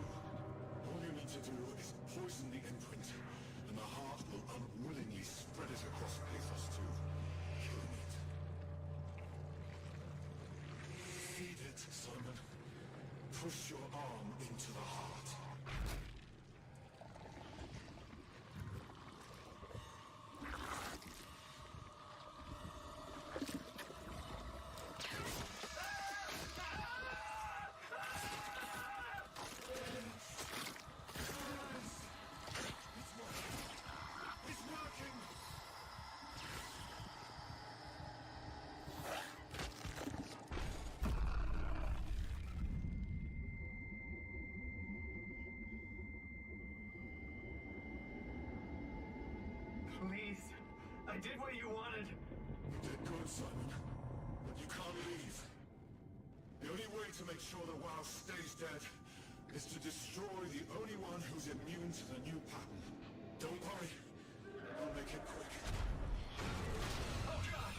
All you need to do is poison the imprint, and the heart will unwillingly spread it across Pathos 2, killing it. Feed it, Simon. Push your arm into the heart. It's working! Please. I did what you wanted. You did good, Simon. But you can't leave. The only way to make sure the WoW stays dead is to destroy the only one who's immune to the new pattern. Don't worry. I'll make it quick. Oh, God!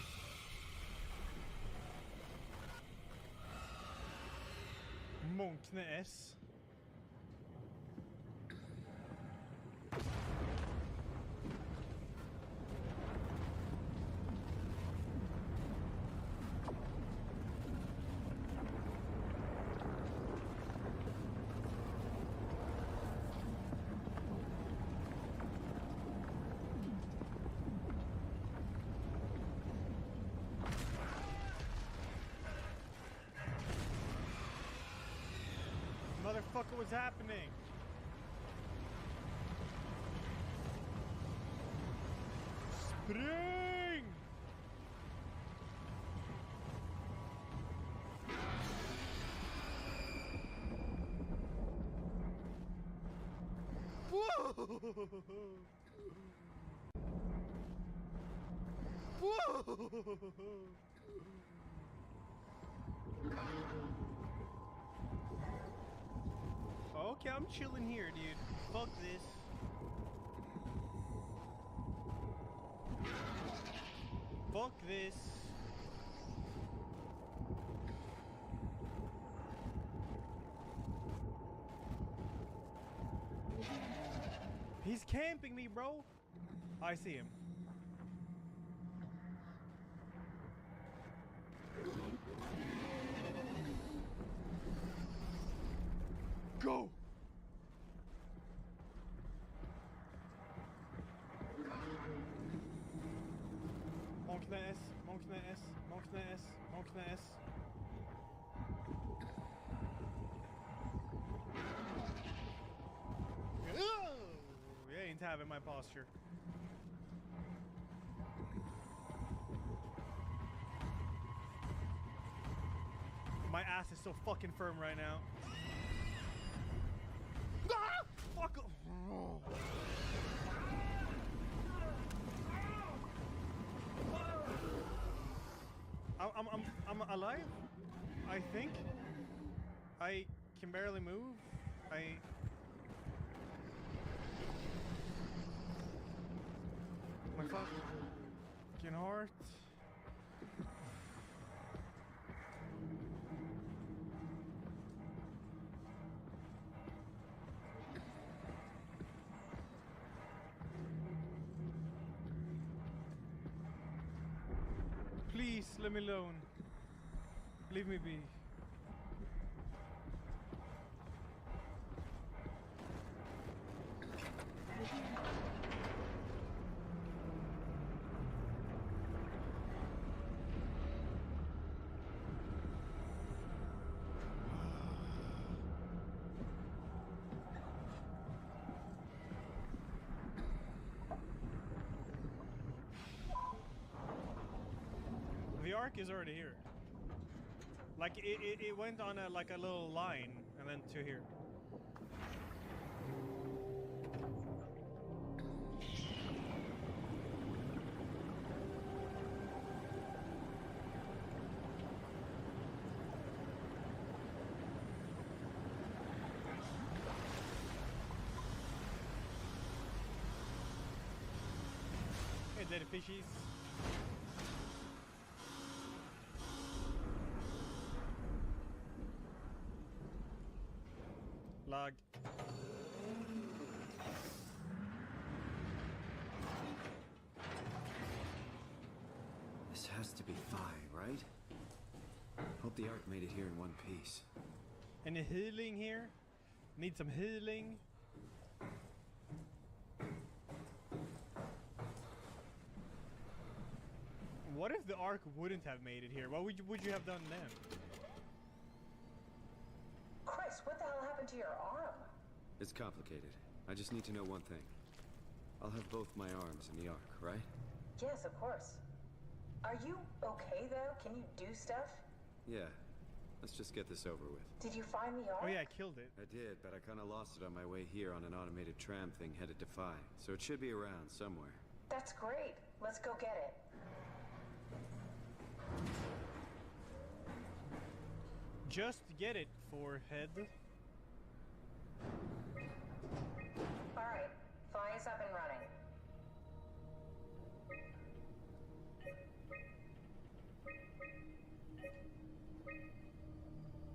Munkne S. Motherfucker, what's happening? Spring! Okay, I'm chilling here, dude. Fuck this. Fuck this. He's camping me, bro. I see him. Go. Monkness, monkness, monkness, monkness. You ain't having my posture. My ass is so fucking firm right now. Ah! Fuck. Oh. I'm alive. I think. I can barely move. My fucking heart. Please, let me alone. Leave me be. The arc is already here. Like it went on a like a little line and then to here. Hey, dead fishies. Log. This has to be Phi, right? Hope the Ark made it here in one piece. Any healing here? Need some healing. What if the Ark wouldn't have made it here? What would you have done then? Chris, what the hell happened to your arm? It's complicated. I just need to know one thing. I'll have both my arms in the Ark, right? Yes, of course. Are you okay, though? Can you do stuff? Yeah. Let's just get this over with. Did you find the Ark? Oh yeah, I killed it. I did, but I kind of lost it on my way here on an automated tram thing headed to Phi. So it should be around somewhere. That's great. Let's go get it. Just get it, forehead. Alright, Phi is up and running.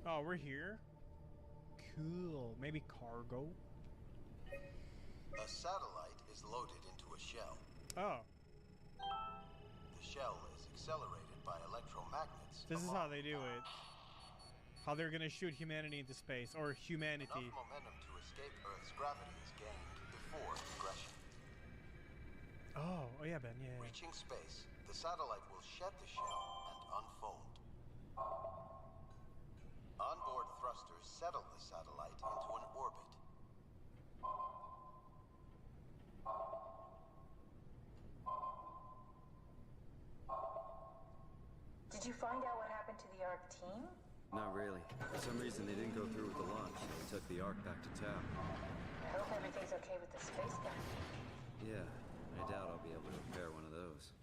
Oh, we're here? Cool. Maybe cargo? A satellite is loaded into a shell. Oh. The shell is accelerated by electromagnets. This is how they do it. How they're gonna shoot humanity into space, or humanity. Enough momentum to escape Earth's gravity is gained before regression. Oh yeah, Ben, yeah. Reaching space, the satellite will shed the shell and unfold. Onboard thrusters settle the satellite into an orbit. Did you find out what happened to the Ark team? Not really. For some reason, they didn't go through with the launch. They took the Ark back to town. I hope everything's okay with the space gun. Yeah, I doubt I'll be able to repair one of those.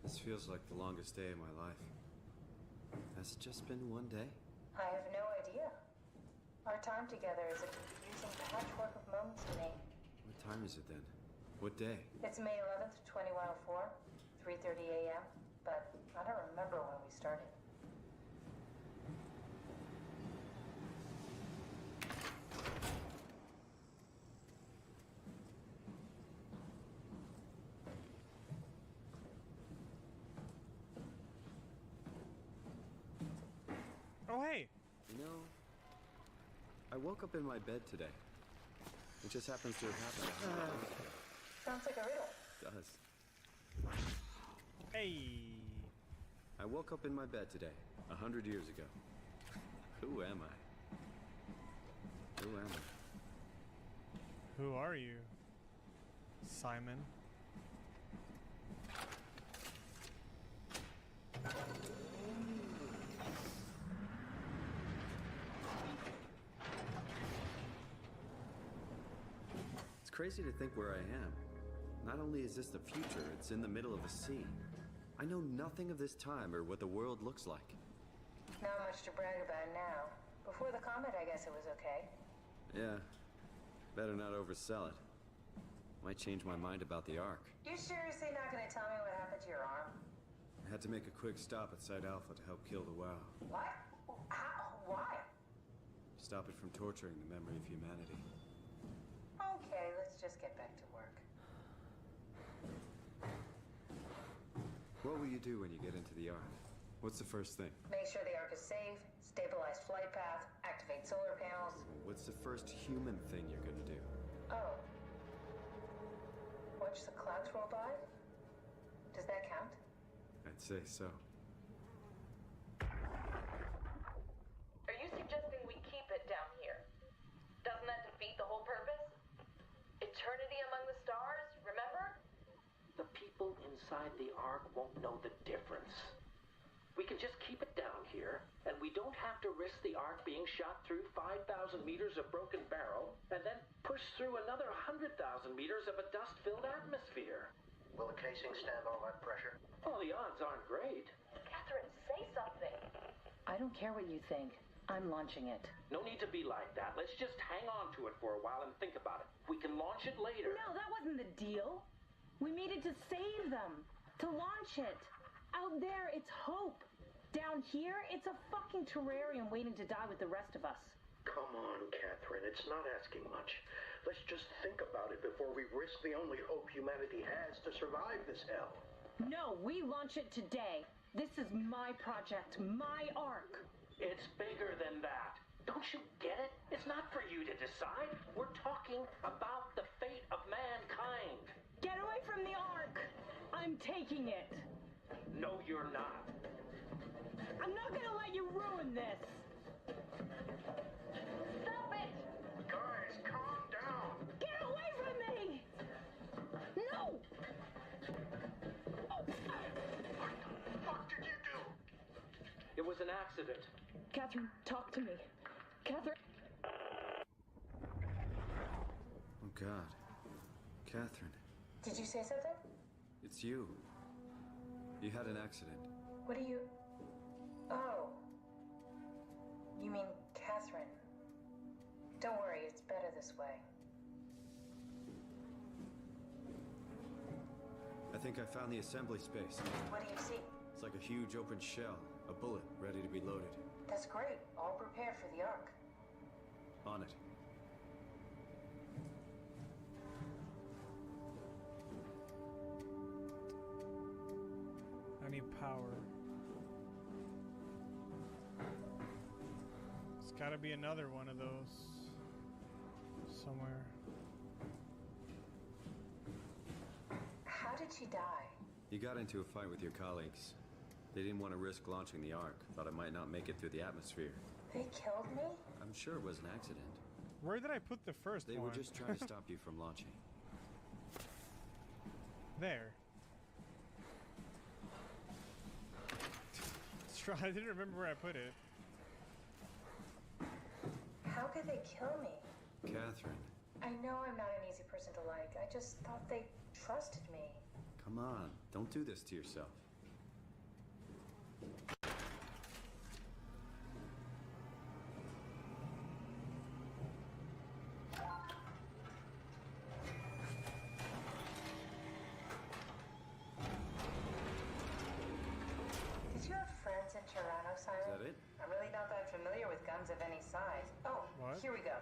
This feels like the longest day of my life. Has it just been one day? I have no idea. Our time together is a confusing patchwork of moments to me. What time is it then? What day? It's May 11th, 2104, 3:30 a.m., but I don't remember when we started. Oh, hey. You know, I woke up in my bed today. It just happens to have happened. Sounds like a riddle. It does. Hey. I woke up in my bed today, 100 years ago. Who am I? Who am I? Who are you, Simon? It's crazy to think where I am. Not only is this the future, it's in the middle of the sea. I know nothing of this time or what the world looks like. Not much to brag about now. Before the comet, I guess it was okay. Yeah, better not oversell it. Might change my mind about the Ark. You seriously not gonna tell me what happened to your arm? I had to make a quick stop at Site Alpha to help kill the WoW. What? How? Why? Stop it from torturing the memory of humanity. Okay, let's just get back to work. What will you do when you get into the Ark? What's the first thing? Make sure the Ark is safe, stabilize flight path, activate solar panels. What's the first human thing you're gonna do? Oh. Watch the clouds roll by? Does that count? I'd say so. Are you suggesting we keep it down here? Doesn't that defeat the whole purpose? Eternity among the stars, remember? The people inside the Ark won't know the difference. We can just keep it down here, and we don't have to risk the Ark being shot through 5,000 meters of broken barrel, and then push through another 100,000 meters of a dust-filled atmosphere. Will the casing stand all that pressure? Oh, the odds aren't great. Catherine, say something. I don't care what you think. I'm launching it. No need to be like that. Let's just hang on to it for a while and think about it. We can launch it later. No, that wasn't the deal. We needed to save them. To launch it. Out there, it's hope. Down here, it's a fucking terrarium waiting to die with the rest of us. Come on, Catherine. It's not asking much. Let's just think about it before we risk the only hope humanity has to survive this hell. No, we launch it today. This is my project, my Ark. It's bigger than that. Don't you get it? It's not for you to decide. We're talking about the fate of mankind. Get away from the Ark. I'm taking it. No, you're not. I'm not gonna let you ruin this. Stop it! Guys, calm down. Get away from me! No! What the fuck did you do? It was an accident. Catherine, talk to me. Catherine. Oh, God. Catherine. Did you say something? It's you. You had an accident. What do you... Oh. You mean Catherine. Don't worry, it's better this way. I think I found the assembly space. What do you see? It's like a huge open shell. A bullet ready to be loaded. That's great. All prepared for the Ark. On it. I need power. There's gotta be another one of those somewhere. How did she die? You got into a fight with your colleagues. They didn't want to risk launching the Ark. Thought it might not make it through the atmosphere. They killed me? I'm sure it was an accident. Where did I put the first one? They were just trying to stop you from launching. There. I didn't remember where I put it. How could they kill me? Catherine. I know I'm not an easy person to like. I just thought they trusted me. Come on, don't do this to yourself. Did you have friends in Tehran, Simon? Is that it? I'm really not that familiar with guns of any size. Oh, What? Here we go.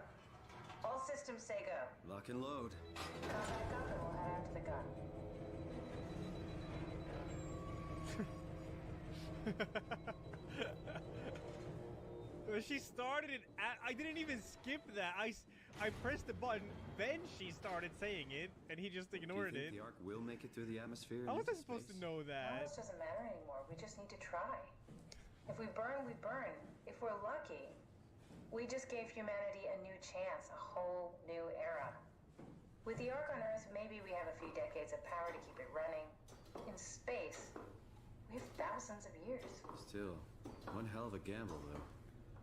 All systems say go. Lock and load. Come back up and we'll head on to the gun. She started it. I didn't even skip that. I pressed the button, then she started saying it, and he just ignored Do you think it. the Ark will make it through the atmosphere? How and was I into supposed to space? know Well, that? this doesn't matter anymore. We just need to try. If we burn, we burn. If we're lucky, we just gave humanity a new chance, a whole new era. With the Ark on Earth, maybe we have a few decades of power to keep it running. In space, we have thousands of years. Still, one hell of a gamble, though.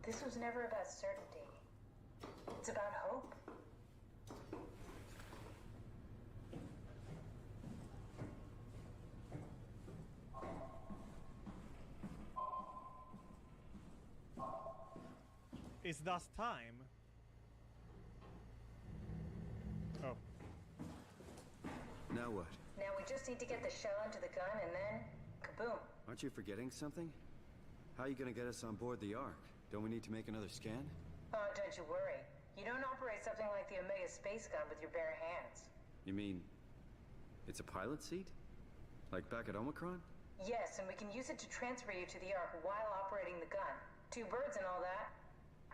This was never about certainty. It's about hope. It's thus time. Oh. Now what? Now we just need to get the shell into the gun and then, kaboom. Aren't you forgetting something? How are you gonna get us on board the Ark? Don't we need to make another scan? Oh, don't you worry. You don't operate something like the Omega space gun with your bare hands. You mean, it's a pilot seat? Like back at Omicron? Yes, and we can use it to transfer you to the Ark while operating the gun. 2 birds and all that.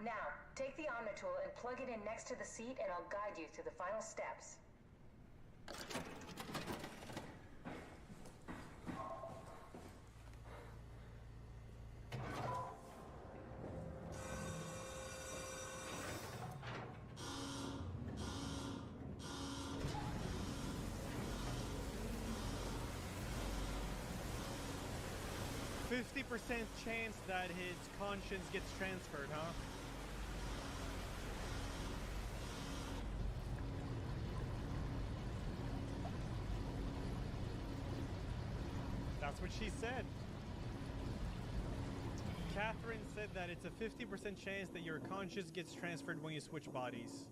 Now, take the Omnitool and plug it in next to the seat and I'll guide you through the final steps. 50% chance that his conscience gets transferred, huh? That's what she said. Catherine said that it's a 50% chance that your conscience gets transferred when you switch bodies.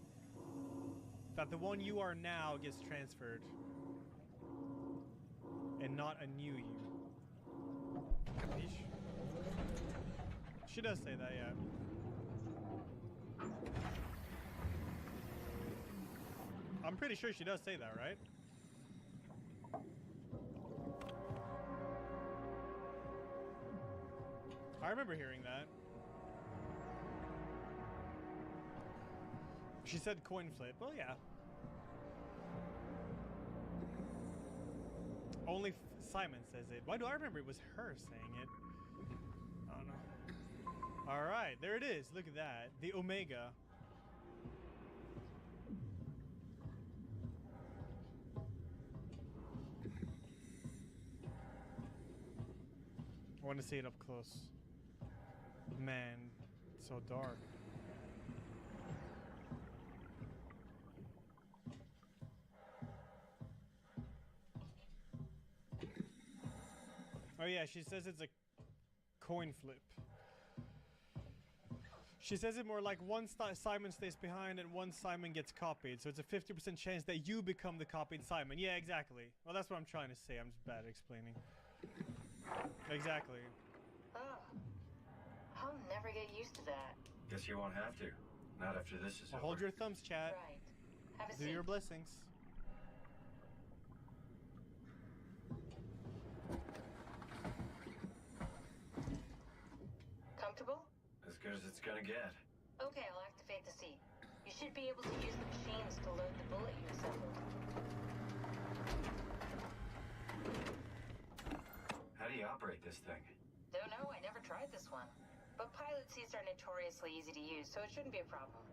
That the one you are now gets transferred. And not a new you. Capiche? She does say that, yeah. I'm pretty sure she does say that, right? I remember hearing that. She said coin flip. Oh, yeah. Only Simon says it. Why do I remember it was her saying it? I don't know. Alright, there it is. Look at that. The Omega. I want to see it up close. Man, it's so dark. Oh yeah, she says it's a coin flip. She says it more like one Simon stays behind and one Simon gets copied. So it's a 50% chance that you become the copied Simon. Yeah, exactly. Well, that's what I'm trying to say. I'm just bad at explaining. Exactly. Oh. I'll never get used to that. Guess you won't have to. Not after this is Well, hold your thumbs, chat. Right. Have a Do seat. your blessings. Comfortable? As good as it's gonna get. Okay, I'll activate the seat. You should be able to use the machines to load the bullet you assembled. How do you operate this thing? Don't know, I never tried this one. But pilot seats are notoriously easy to use, so it shouldn't be a problem.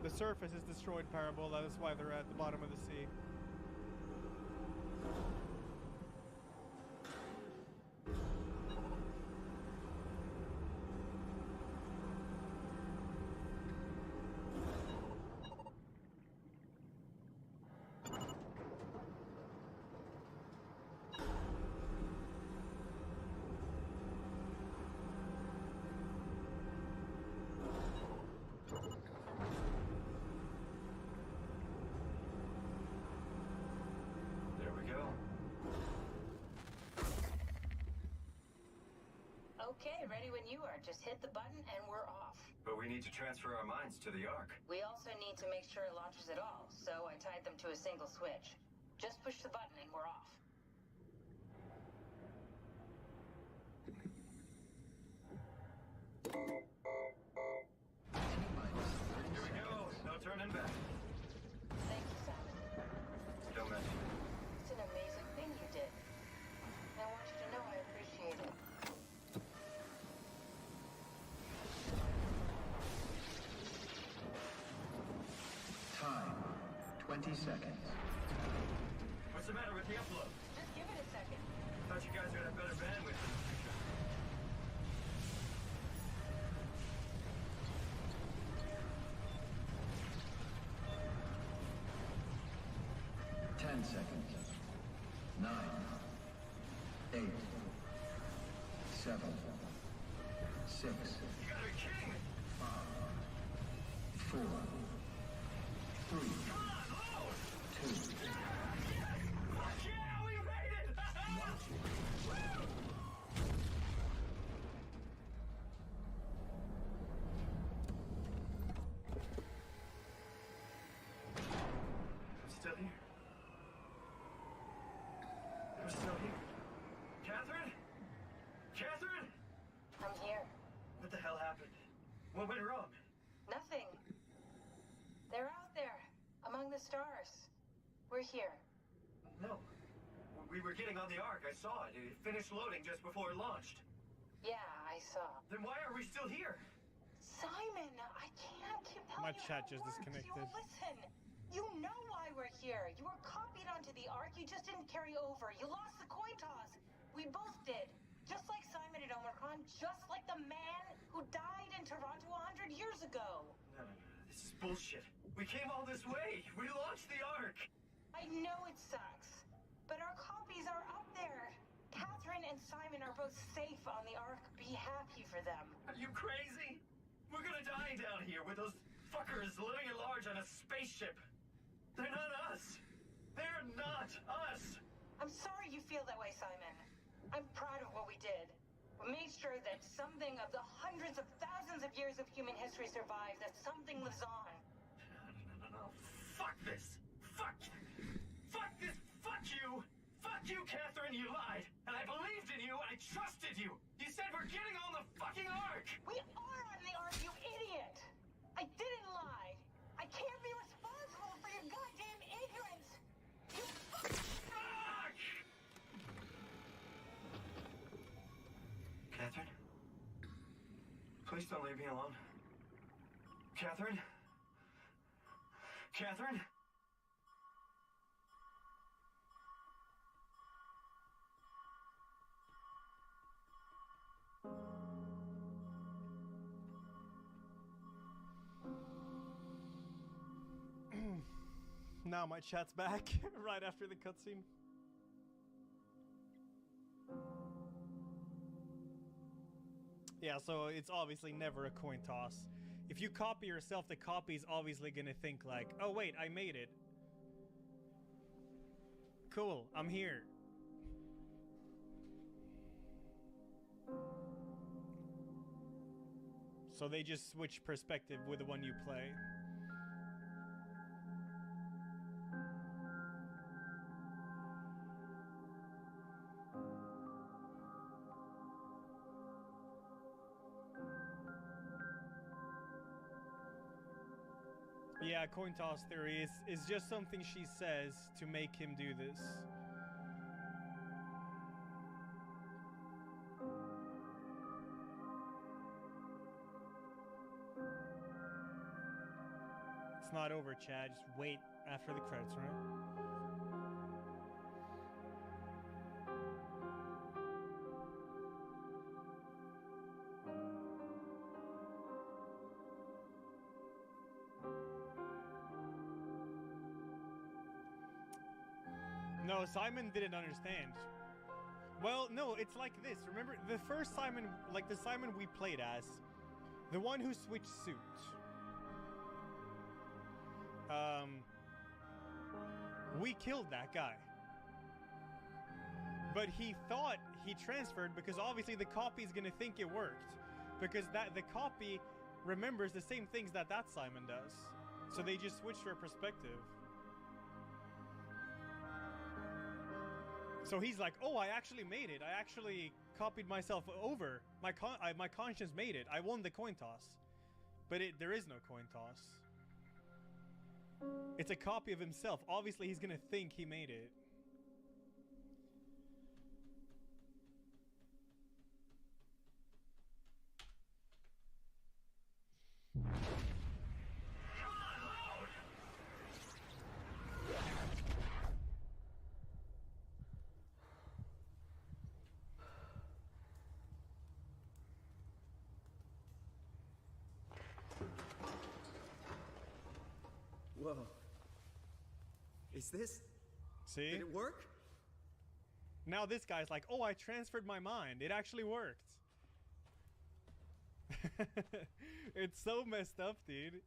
The surface is destroyed, Parable. That is why they're at the bottom of the sea. Okay, ready when you are. Just hit the button and we're off. But we need to transfer our minds to the Ark. We also need to make sure it launches at all, so I tied them to a single switch. Just push the button and we're off. Here we go. No turning back. Thank you, Simon. Don't mention it. It's an amazing thing you did. And I want you to know I appreciate it. Time, 20 seconds. What's the matter with the upload? Just give it a second. Thought you guys would have better bandwidth in the future. Ten seconds. 9, 8, 7, 6. You gotta be kidding me! 5, 4, 3, 2. Fuck yeah, we made it! I'm still here. I'm still here. Catherine? Catherine? I'm here. What the hell happened? What went wrong? Nothing. They're out there, among the stars. We're here. No. We were getting on the Ark. I saw it. It finished loading just before it launched. Yeah, I saw. Then why are we still here? Simon, I can't keep telling My you chat how it just works. disconnected. You listen. You know why we're here. You were copied onto the Ark. You just didn't carry over. You lost the coin toss. We both did. Just like Simon at Omicron. Just like the man who died in Toronto 100 years ago. No. This is bullshit. We came all this way. We launched the Ark. I know it sucks, but our copies are up there. Catherine and Simon are both safe on the Ark. Be happy for them. Are you crazy? We're gonna die down here with those fuckers living at large on a spaceship. They're not us. They're not us. I'm sorry you feel that way, Simon. I'm proud of what we did. We made sure that something of the hundreds of thousands of years of human history survives, that something lives on. No. Fuck this. Fuck this. Fuck you. Fuck you, Catherine. You lied. And I believed in you. I trusted you. You said we're getting on the fucking Ark. We are on the Ark, you idiot. I didn't lie. I can't be responsible for your goddamn ignorance. You Fuck! Catherine? Please don't leave me alone. Catherine? Catherine? Now my chat's back right after the cutscene. Yeah, so it's obviously never a coin toss. If you copy yourself, the copy's obviously gonna think like, oh wait, I made it. Cool, I'm here. So they just switch perspective with the one you play. yeah, coin toss theory is just something she says to make him do this. It's not over, Chad. Just wait after the credits, right? No, Simon didn't understand. Well, no, it's like this. Remember, the first Simon, like the Simon we played as, the one who switched suit. We killed that guy. But he thought he transferred because obviously the copy is gonna think it worked. Because the copy remembers the same things that Simon does. So they just switched their perspective. So he's like, oh, I actually made it. I actually copied myself over. My conscience made it. I won the coin toss. But there is no coin toss. It's a copy of himself. Obviously, he's gonna think he made it. Whoa. Is this? See? Did it work? Now this guy's like, oh, I transferred my mind. It actually worked. It's so messed up, dude.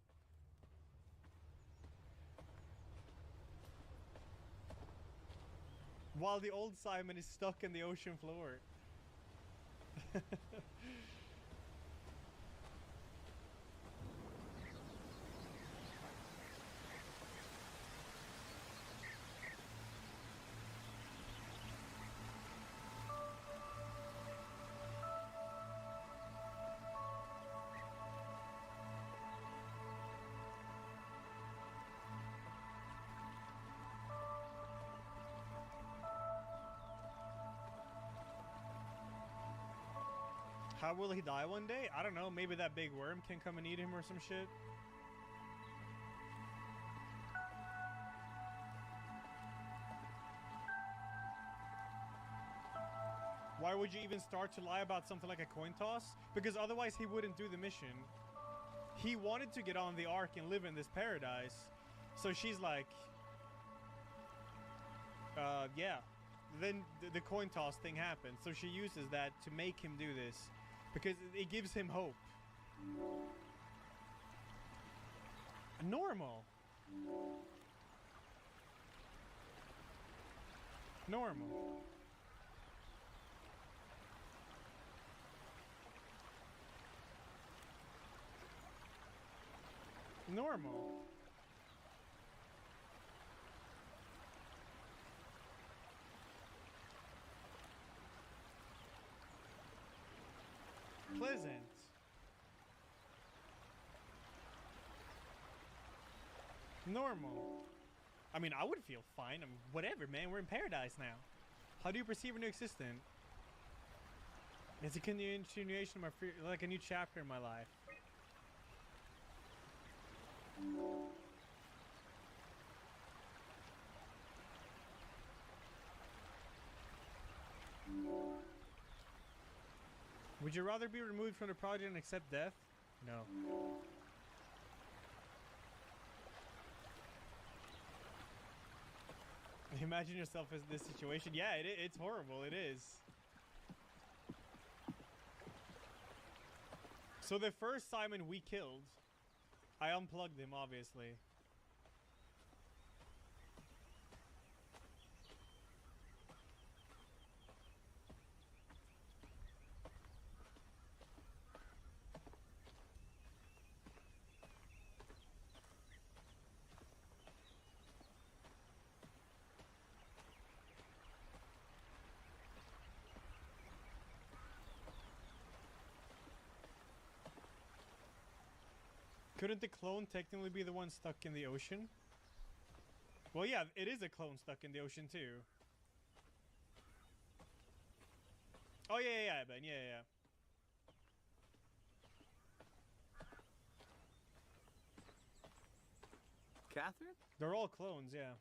While the old Simon is stuck in the ocean floor. How will he die one day? I don't know. Maybe that big worm can come and eat him or some shit. Why would you even start to lie about something like a coin toss? Because otherwise he wouldn't do the mission. He wanted to get on the Ark and live in this paradise. So she's like, yeah. Then the coin toss thing happens. So she uses that to make him do this. Because it gives him hope. Normal. Normal. Normal. Pleasant. Normal. I mean, I would feel fine. Whatever, man. We're in paradise now. How do you perceive a new existence? It's a continuation of my like a new chapter in my life. Would you rather be removed from the project and accept death? No. Imagine yourself as this situation. Yeah, it's horrible. It is. So the first Simon we killed, I unplugged him, obviously. Couldn't the clone technically be the one stuck in the ocean? Well, yeah, it is a clone stuck in the ocean too. Oh yeah, Ben, yeah. Catherine? They're all clones, yeah.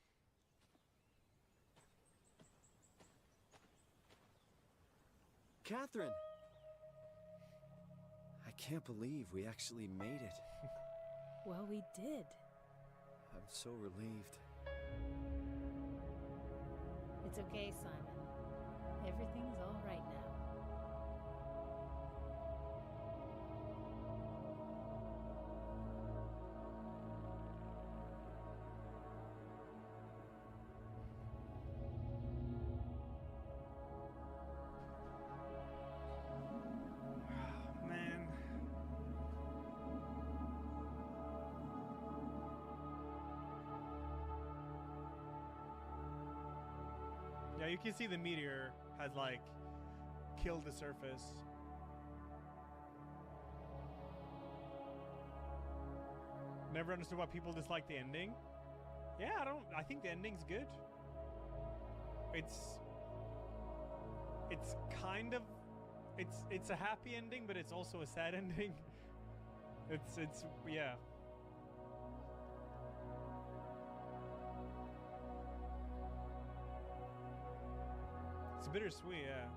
Catherine! I can't believe we actually made it. Well, we did. I'm so relieved. It's okay, Simon. Everything's all right now. Man. Yeah, you can see the meteor has like killed the surface. Never understood why people dislike the ending. Yeah, I think the ending's good. It's kind of it's a happy ending, but it's also a sad ending. It's yeah. It's bittersweet, yeah.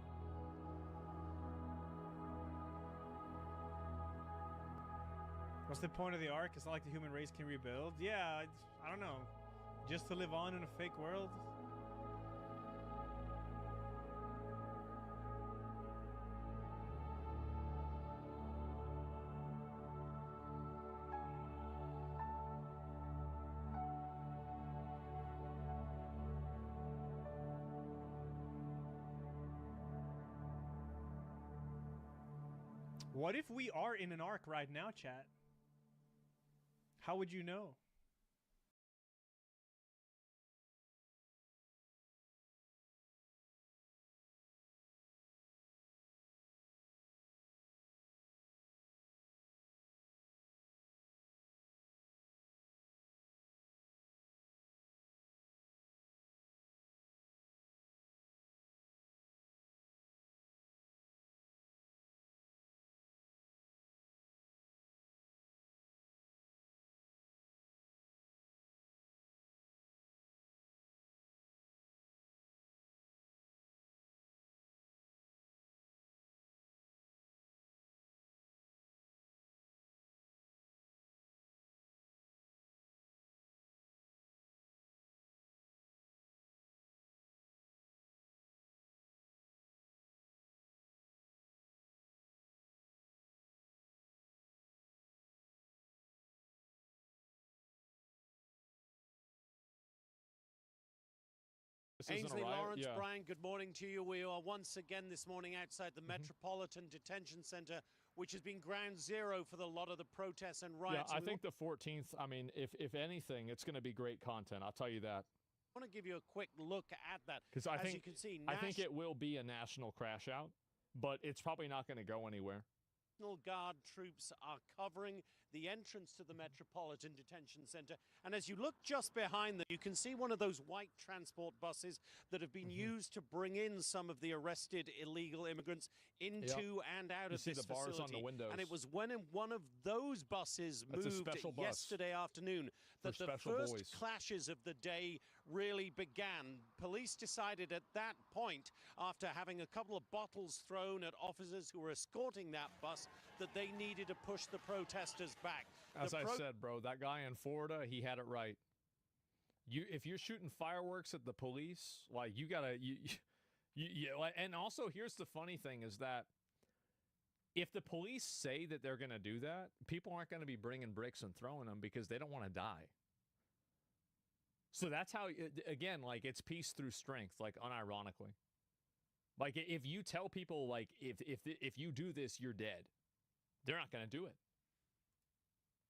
What's the point of the arc? It's not like the human race can rebuild. Yeah, I don't know. Just to live on in a fake world? What if we are in an arc right now, chat? How would you know? Ainsley Lawrence, Brian, good morning to you. We are once again this morning outside the Metropolitan Detention Center, which has been ground zero for a lot of the protests and riots. Yeah, I think the 14th, I mean, if anything, it's going to be great content. I'll tell you that. I want to give you a quick look at that. Because you can see, I think it will be a national crash out, but it's probably not going to go anywhere. National Guard troops are covering the entrance to the Metropolitan Detention Center. And as you look just behind them, you can see one of those white transport buses that have been used to bring in some of the arrested illegal immigrants into and out of this the bars facility. on the windows. And it was when one of those buses moved yesterday afternoon that the first clashes of the day really began. Police decided at that point, after having a couple of bottles thrown at officers who were escorting that bus, that they needed to push the protesters back. As I said, bro, that guy in Florida, he had it right. If you're shooting fireworks at the police, like you gotta, and also here's the funny thing is that if the police say that they're gonna do that, people aren't gonna be bringing bricks and throwing them because they don't want to die. So that's how, again, like it's peace through strength, like unironically. Like if you tell people like if you do this, you're dead. They're not going to do it.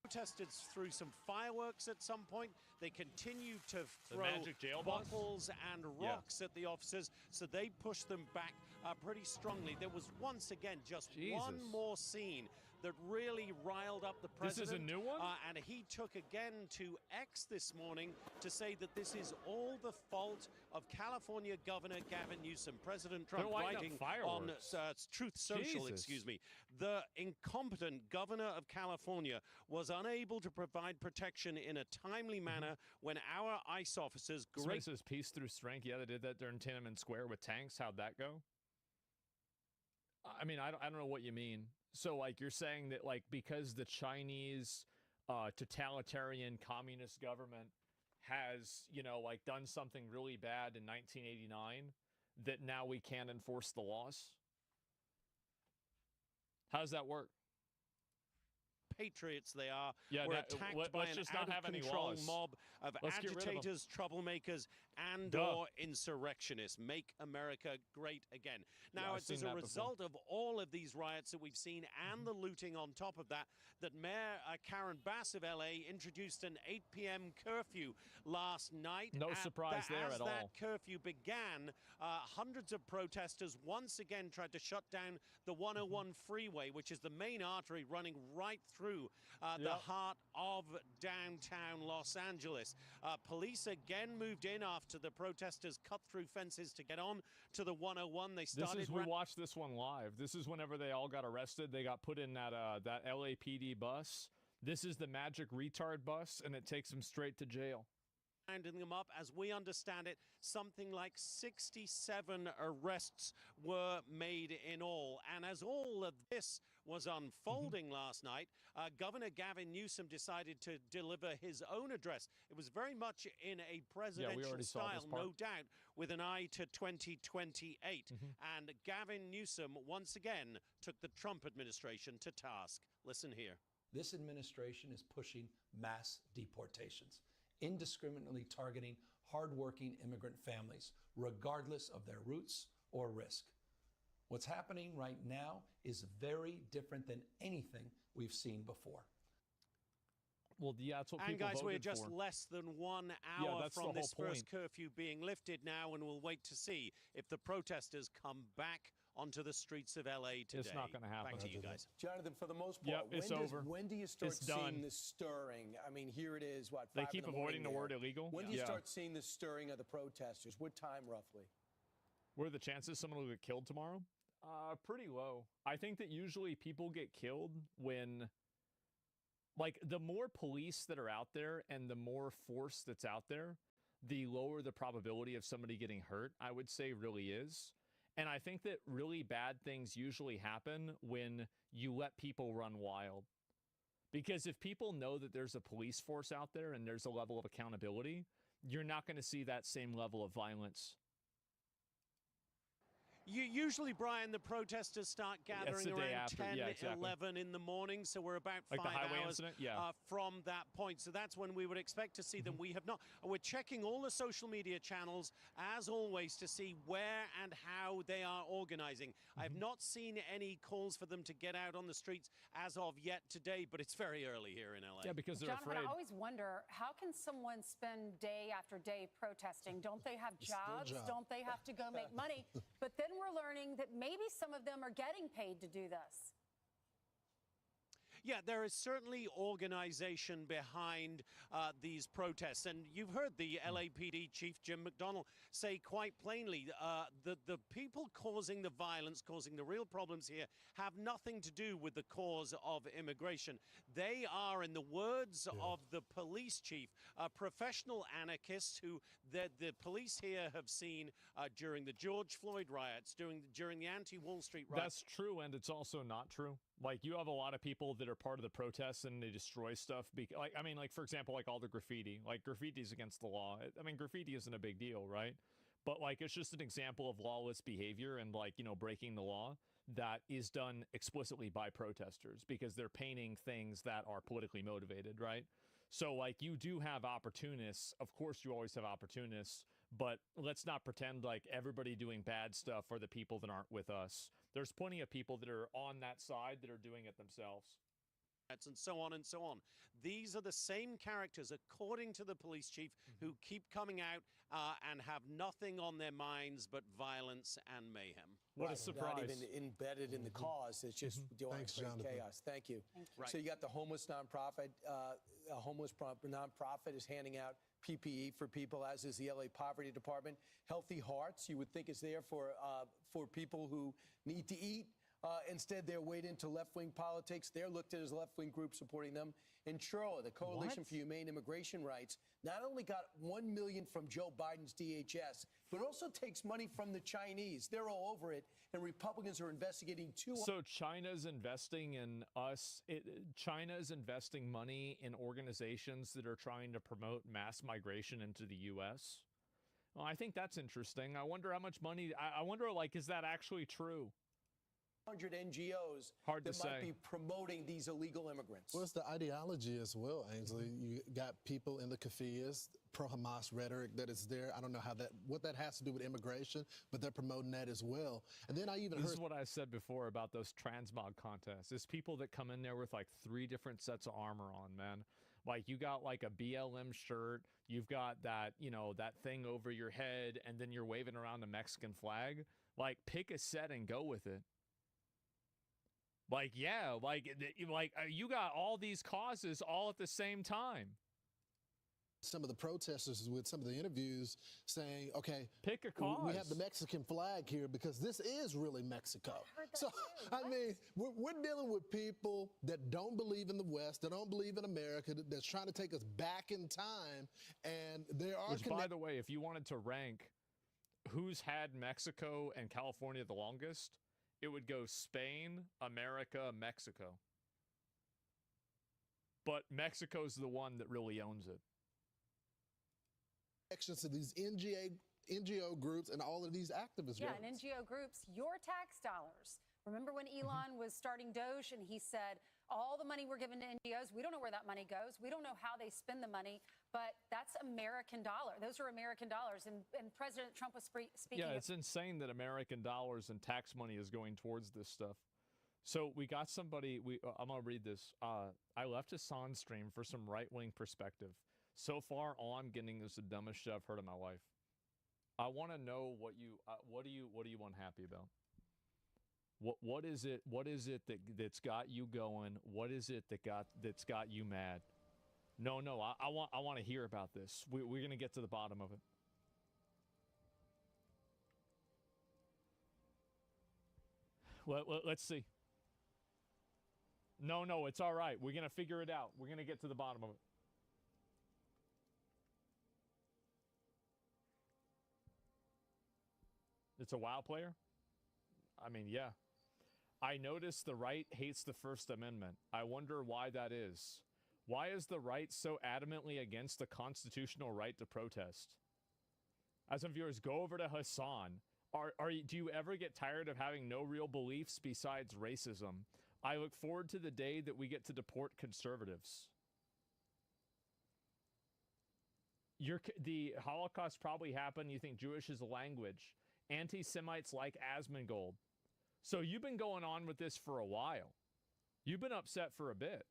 Protested through some fireworks at some point. They continued to throw bottles and rocks at the officers, so they pushed them back pretty strongly. There was once again just one more scene that really riled up the president. This is a new one? And he took again to X this morning to say that this is all the fault of California Governor Gavin Newsom. President Trump writing on Truth Social, excuse me. The incompetent governor of California was unable to provide protection in a timely manner when our ICE officers... This is peace through strength. Yeah, they did that during Tiananmen Square with tanks. How'd that go? I mean, I don't know what you mean. So, like, you're saying that, like, because the Chinese totalitarian communist government has, you know, like, done something really bad in 1989, that now we can't enforce the laws? How does that work? Patriots they are, yeah, were attacked by an out-of-control mob of agitators, troublemakers, and/or insurrectionists. Make America great again. Now, it's as a result of all of these riots that we've seen and the looting on top of that, that Mayor Karen Bass of L.A. introduced an 8 p.m. curfew last night. No surprise there at all. As that curfew began, hundreds of protesters once again tried to shut down the 101 freeway, which is the main artery running right through the heart of downtown Los Angeles. Police again moved in after the protesters cut through fences to get on to the 101. They started... we watched this one live. This is whenever they all got arrested. They got put in that LAPD bus. This is the magic retard bus, and it takes them straight to jail. Rounding them up, as we understand it, something like 67 arrests were made in all. And as all of this was unfolding last night, Governor Gavin Newsom decided to deliver his own address. It was very much in a presidential style, no doubt, with an eye to 2028. And Gavin Newsom once again took the Trump administration to task. Listen here. This administration is pushing mass deportations, indiscriminately targeting hardworking immigrant families, regardless of their roots or risk. What's happening right now is very different than anything we've seen before. Well, yeah, that's what people voted for. And guys, we're just for. Less than 1 hour from this first curfew being lifted now, and we'll wait to see if the protesters come back onto the streets of LA today. It's not going to happen. Back to you guys. Jonathan, for the most part, when do you start seeing this stirring? I mean, here it is, what, 5 They keep avoiding the word illegal? When do you start seeing this stirring of the protesters? What time, roughly? What are the chances someone will get killed tomorrow? Pretty low. I think that usually people get killed when... Like, the more police that are out there and the more force that's out there, the lower the probability of somebody getting hurt, I would say, really is. And I think that really bad things usually happen when you let people run wild. Because if people know that there's a police force out there and there's a level of accountability, you're not going to see that same level of violence. Usually, Brian, the protesters start gathering around 10, 11 in the morning, so we're about 5 hours from that point. So that's when we would expect to see them. We have not. We're checking all the social media channels, as always, to see where and how they are organizing. I have not seen any calls for them to get out on the streets as of yet today, but it's very early here in LA. Yeah, because they're Jonathan, afraid. I always wonder, how can someone spend day after day protesting? Don't they have jobs? Don't they have to go make money? But then we're learning that maybe some of them are getting paid to do this. Yeah, there is certainly organization behind these protests. And you've heard the LAPD Chief Jim McDonnell say quite plainly the people causing the violence, causing the real problems here, have nothing to do with the cause of immigration. They are, in the words of the police chief, professional anarchists who the police here have seen during the George Floyd riots, during the anti-Wall Street riots. That's true, and it's also not true. Like, you have a lot of people that are part of the protests and they destroy stuff. For example, like all the graffiti. Like, graffiti's against the law. I mean, graffiti isn't a big deal, right? But, like, it's just an example of lawless behavior and, like, you know, breaking the law that is done explicitly by protesters because they're painting things that are politically motivated, right? So, like, you do have opportunists. Of course, you always have opportunists. But let's not pretend like everybody doing bad stuff are the people that aren't with us. There's plenty of people that are on that side that are doing it themselves. and so on and so on. These are the same characters, according to the police chief, who keep coming out and have nothing on their minds but violence and mayhem. What a surprise. Not even embedded in the cause. It's just doing chaos. Thank you. Right. So you got the homeless nonprofit. A homeless nonprofit is handing out PPE for people, as is the LA Poverty Department. Healthy Hearts, you would think, is there for people who need to eat. Instead, they're weighed into left-wing politics. They're looked at as a left-wing group supporting them. In Charlotte, the Coalition for Humane Immigration Rights not only got $1 million from Joe Biden's DHS, but also takes money from the Chinese. They're all over it, and Republicans are investigating So China's investing in us. China's investing money in organizations that are trying to promote mass migration into the U.S. Well, I think that's interesting. I wonder how much money. I wonder, like, is that actually true? 100 NGOs that might be promoting these illegal immigrants. Well, it's the ideology as well, Ainsley. You got people in the kafiyas, pro-Hamas rhetoric that is there. I don't know what that has to do with immigration, but they're promoting that as well. And then I even heard... This is what I said before about those transmog contests. There's people that come in there with like 3 different sets of armor on, man. Like, you got like a BLM shirt, you've got that, you know, that thing over your head, and then you're waving around a Mexican flag. Like, pick a set and go with it. Like, yeah, like you got all these causes all at the same time. Some of the protesters with some of the interviews saying, okay, pick a cause. We have the Mexican flag here because this is really Mexico. So, I mean, we're dealing with people that don't believe in the West, that don't believe in America, that's trying to take us back in time. And there are... Which, by the way, if you wanted to rank who's had Mexico and California the longest, it would go Spain, America, Mexico. But Mexico's the one that really owns it. Connections to these NGO groups and all of these activist groups. Yeah, and NGO groups, your tax dollars. Remember when Elon was starting Doge and he said, all the money we're giving to NGOs, we don't know where that money goes. We don't know how they spend the money, but that's American dollar. Those are American dollars. And President Trump was speaking. Yeah, it's insane that American dollars and tax money is going towards this stuff. So we got somebody, I'm going to read this. I left Hassan's stream for some right-wing perspective. So far, all I'm getting is the dumbest shit I've heard in my life. I want to know what do you unhappy about? What is it that's got you going? What is it that's got you mad? No, I want to hear about this. We're going to get to the bottom of it. Well, let's see. No, it's all right. We're going to figure it out. We're going to get to the bottom of it. It's a WoW player? I mean, yeah. I noticed the right hates the First Amendment. I wonder why that is. Why is the right so adamantly against the constitutional right to protest? As some viewers, go over to Hassan. Do you ever get tired of having no real beliefs besides racism? I look forward to the day that we get to deport conservatives. The Holocaust probably happened. You think Jewish is a language. Anti-Semites like Asmongold. So you've been going on with this for a while. You've been upset for a bit.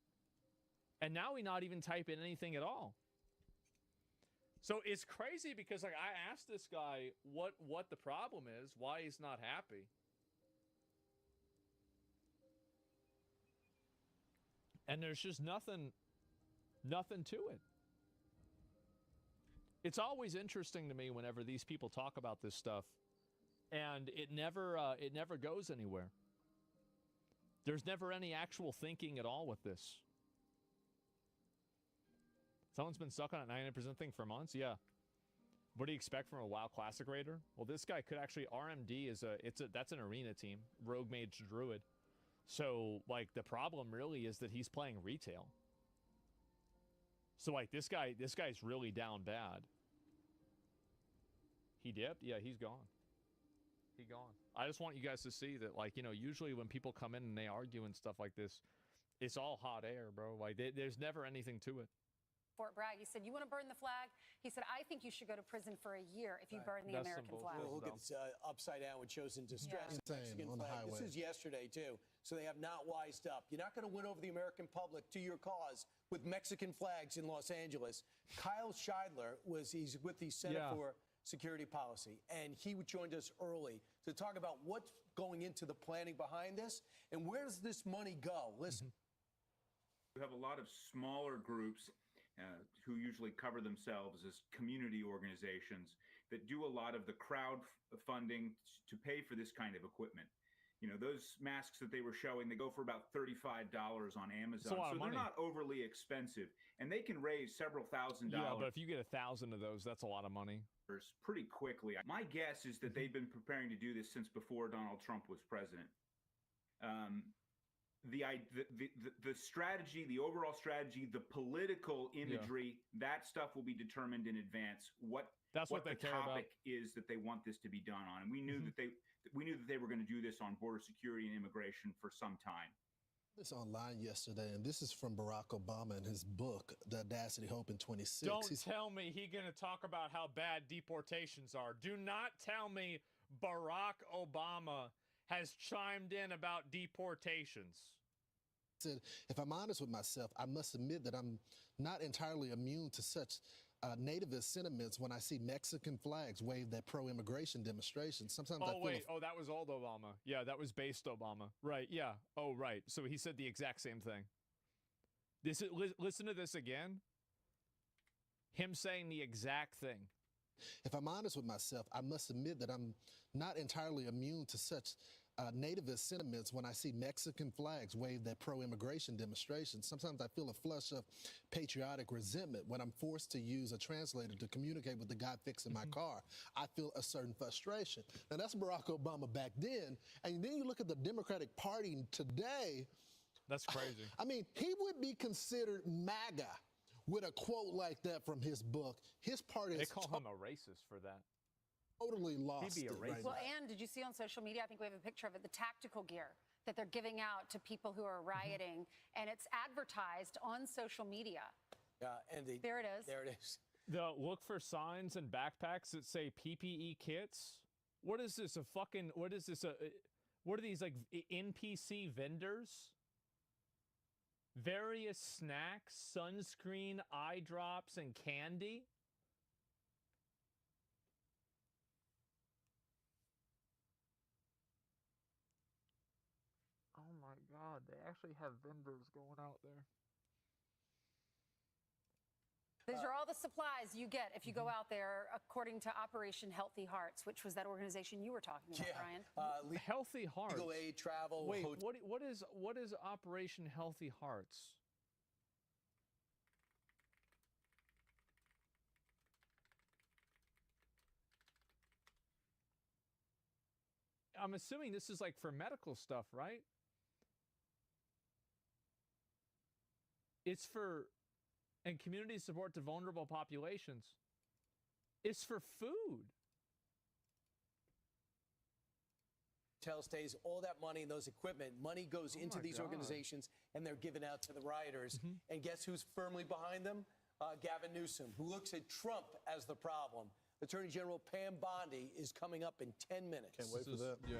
And now we not even type in anything at all. So it's crazy because like I asked this guy what the problem is, why he's not happy. And there's just nothing to it. It's always interesting to me whenever these people talk about this stuff. And it never goes anywhere. There's never any actual thinking at all with this. Someone's been stuck on a 99% thing for months? Yeah. What do you expect from a WoW Classic Raider? Well, this guy could actually... RMD that's an arena team. Rogue Mage Druid. So, like, the problem really is that he's playing retail. So, like, this guy's really down bad. He dipped? Yeah, he's gone. He gone. I just want you guys to see that, like, you know, usually when people come in and they argue and stuff like this, it's all hot air, bro. Like, there's never anything to it. Fort Bragg. He said, you want to burn the flag? He said, I think you should go to prison for a year if you burn the American flag. Well, look at this upside down, which shows in distress. Yeah. Mexican On the flag. highway. This is yesterday, too. So they have not wised up. You're not going to win over the American public to your cause with Mexican flags in Los Angeles. Kyle Scheidler he's with the Center for Security Policy, and he joined us early to talk about what's going into the planning behind this and where does this money go. Listen. We have a lot of smaller groups who usually cover themselves as community organizations that do a lot of the crowdfunding to pay for this kind of equipment. You know, those masks that they were showing, they go for about $35 on Amazon. So they're not overly expensive, and they can raise several $1,000s. Yeah, but if you get 1,000 of those, that's a lot of money. Pretty quickly. My guess is that they've been preparing to do this since before Donald Trump was president. The strategy, the overall strategy, the political imagery, that stuff will be determined in advance. What the topic is that they want this to be done on, and we knew that they were going to do this on border security and immigration for some time. This online yesterday, and this is from Barack Obama in his book, The Audacity Hope in 26. Don't tell me he's going to talk about how bad deportations are. Do not tell me Barack Obama has chimed in about deportations. Said, if I'm honest with myself, I must admit that I'm not entirely immune to such nativist sentiments when I see Mexican flags waved at pro-immigration demonstrations. Sometimes I feel that was old Obama. Yeah, that was based Obama. Right, yeah. Oh, right. So he said the exact same thing. Listen to this again. Him saying the exact thing. If I'm honest with myself, I must admit that I'm not entirely immune to such nativist sentiments when I see Mexican flags waved at pro-immigration demonstrations. Sometimes I feel a flush of patriotic resentment when I'm forced to use a translator to communicate with the guy fixing my car. I feel a certain frustration. Now, that's Barack Obama back then. And then you look at the Democratic Party today. That's crazy. I mean, he would be considered MAGA with a quote like that from his book. His party They call him a racist for that. Totally lost He'd be a racist. Well, and did you see on social media, I think we have a picture of it, the tactical gear that they're giving out to people who are rioting, and it's advertised on social media. Yeah, and there it is. There it is. Look for signs and backpacks that say PPE kits. What is this? What is this? What are these, like, NPC vendors? Various snacks, sunscreen, eye drops, and candy. Oh my God, they actually have vendors going out there. These are all the supplies you get if you go out there, according to Operation Healthy Hearts, which was that organization you were talking about, Brian. Healthy Hearts. Legal aid, travel. Wait, what is Operation Healthy Hearts? I'm assuming this is like for medical stuff, right? It's for, and community support to vulnerable populations. It's for food. Hotel stays, all that money and those equipment, money goes into these organizations and they're given out to the rioters. And guess who's firmly behind them? Gavin Newsom, who looks at Trump as the problem. Attorney General Pam Bondi is coming up in 10 minutes. Can't wait for that. Yeah.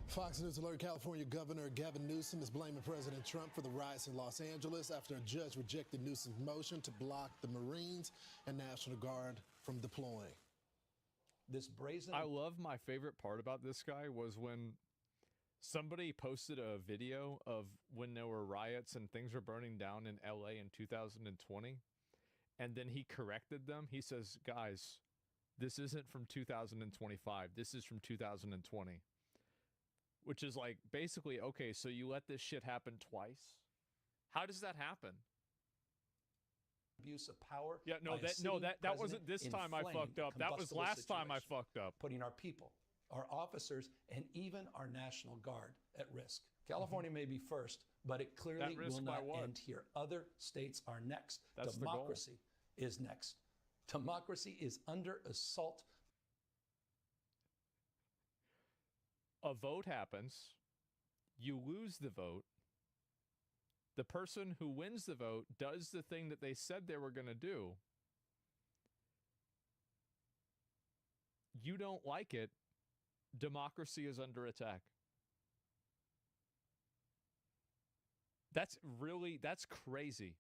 Fox News alert: California Governor Gavin Newsom is blaming President Trump for the riots in Los Angeles after a judge rejected Newsom's motion to block the Marines and National Guard from deploying. This brazen... I love my favorite part about this guy was when somebody posted a video of when there were riots and things were burning down in LA in 2020. And then he corrected them. He says, guys, this isn't from 2025. This is from 2020. Which is like, basically, okay, so you let this shit happen twice? How does that happen? Abuse of power. Yeah, that wasn't this time I fucked up. That was last time I fucked up. Putting our people, our officers, and even our National Guard at risk. California may be first, but it clearly will not end here. Other states are next. That's Democracy is next. Democracy is under assault. A vote happens, you lose the vote, the person who wins the vote does the thing that they said they were going to do, you don't like it, democracy is under attack. That's crazy.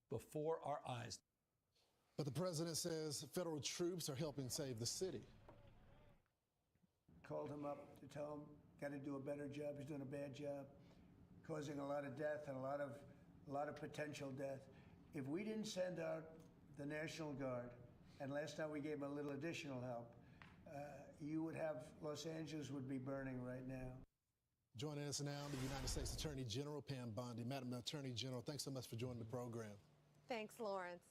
Before our eyes. But the president says federal troops are helping save the city. Called him up to tell him, got to do a better job. He's doing a bad job, causing a lot of death and a lot of potential death. If we didn't send out the National Guard, and last night we gave him a little additional help, you would have Los Angeles would be burning right now. Joining us now, the United States Attorney General Pam Bondi. Madam Attorney General, thanks so much for joining the program. Thanks, Lawrence.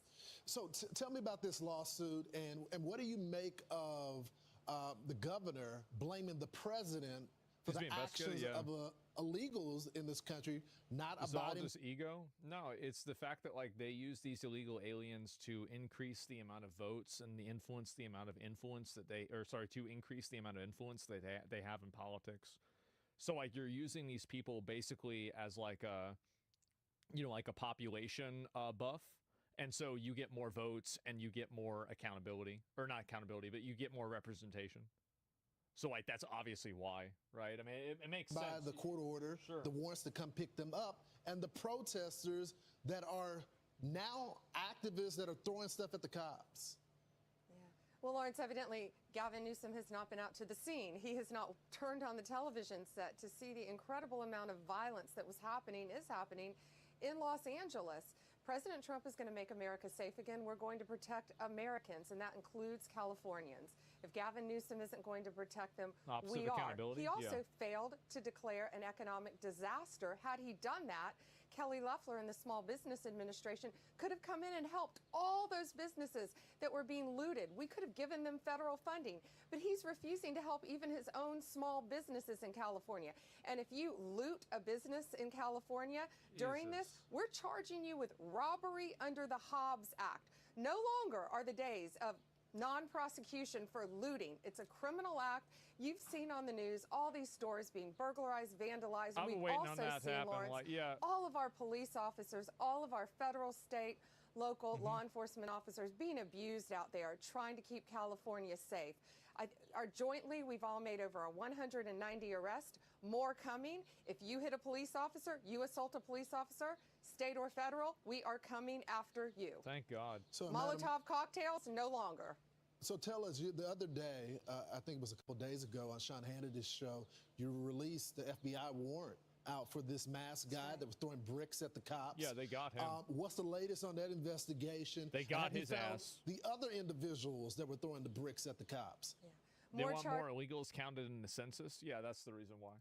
So tell me about this lawsuit, and what do you make of the governor blaming the president for the actions of illegals in this country not abiding? Is it all just ego? No, it's the fact that like they use these illegal aliens to increase the amount of votes and the amount of influence that to increase the amount of influence that they have in politics. So like you're using these people basically as like a, like a population buff. And so you get more votes and you get more accountability, or not accountability, but you get more representation. So like that's obviously why, right? I mean, it makes sense. By the court order, the warrants to come pick them up, and the protesters that are now activists that are throwing stuff at the cops. Well, Lawrence, evidently, Gavin Newsom has not been out to the scene. He has not turned on the television set to see the incredible amount of violence that is happening in Los Angeles. President Trump is going to make America safe again. We're going to protect Americans, and that includes Californians. If Gavin Newsom isn't going to protect them, we are. He also failed to declare an economic disaster. Had he done that, Kelly Loeffler and the Small Business Administration could have come in and helped all those businesses that were being looted. We could have given them federal funding, but he's refusing to help even his own small businesses in California. And if you loot a business in California during this, we're charging you with robbery under the Hobbs Act. No longer are the days of non-prosecution for looting. It's a criminal act. You've seen on the news all these stores being burglarized, vandalized. I've been waiting on that to happen. Lawrence, all of our police officers, all of our federal, state, local law enforcement officers being abused out there, trying to keep California safe. Jointly, we've all made over 190 arrests, more coming. If you hit a police officer, you assault a police officer, state or federal, we are coming after you. Thank God. So, Molotov cocktails, no longer. So tell us, the other day, I think it was a couple days ago on Sean Hannity's show, you released the FBI warrant out for this masked guy that was throwing bricks at the cops. Yeah, they got him. What's the latest on that investigation? They got his ass. The other individuals that were throwing the bricks at the cops. Yeah. They want more illegals counted in the census? Yeah, that's the reason why.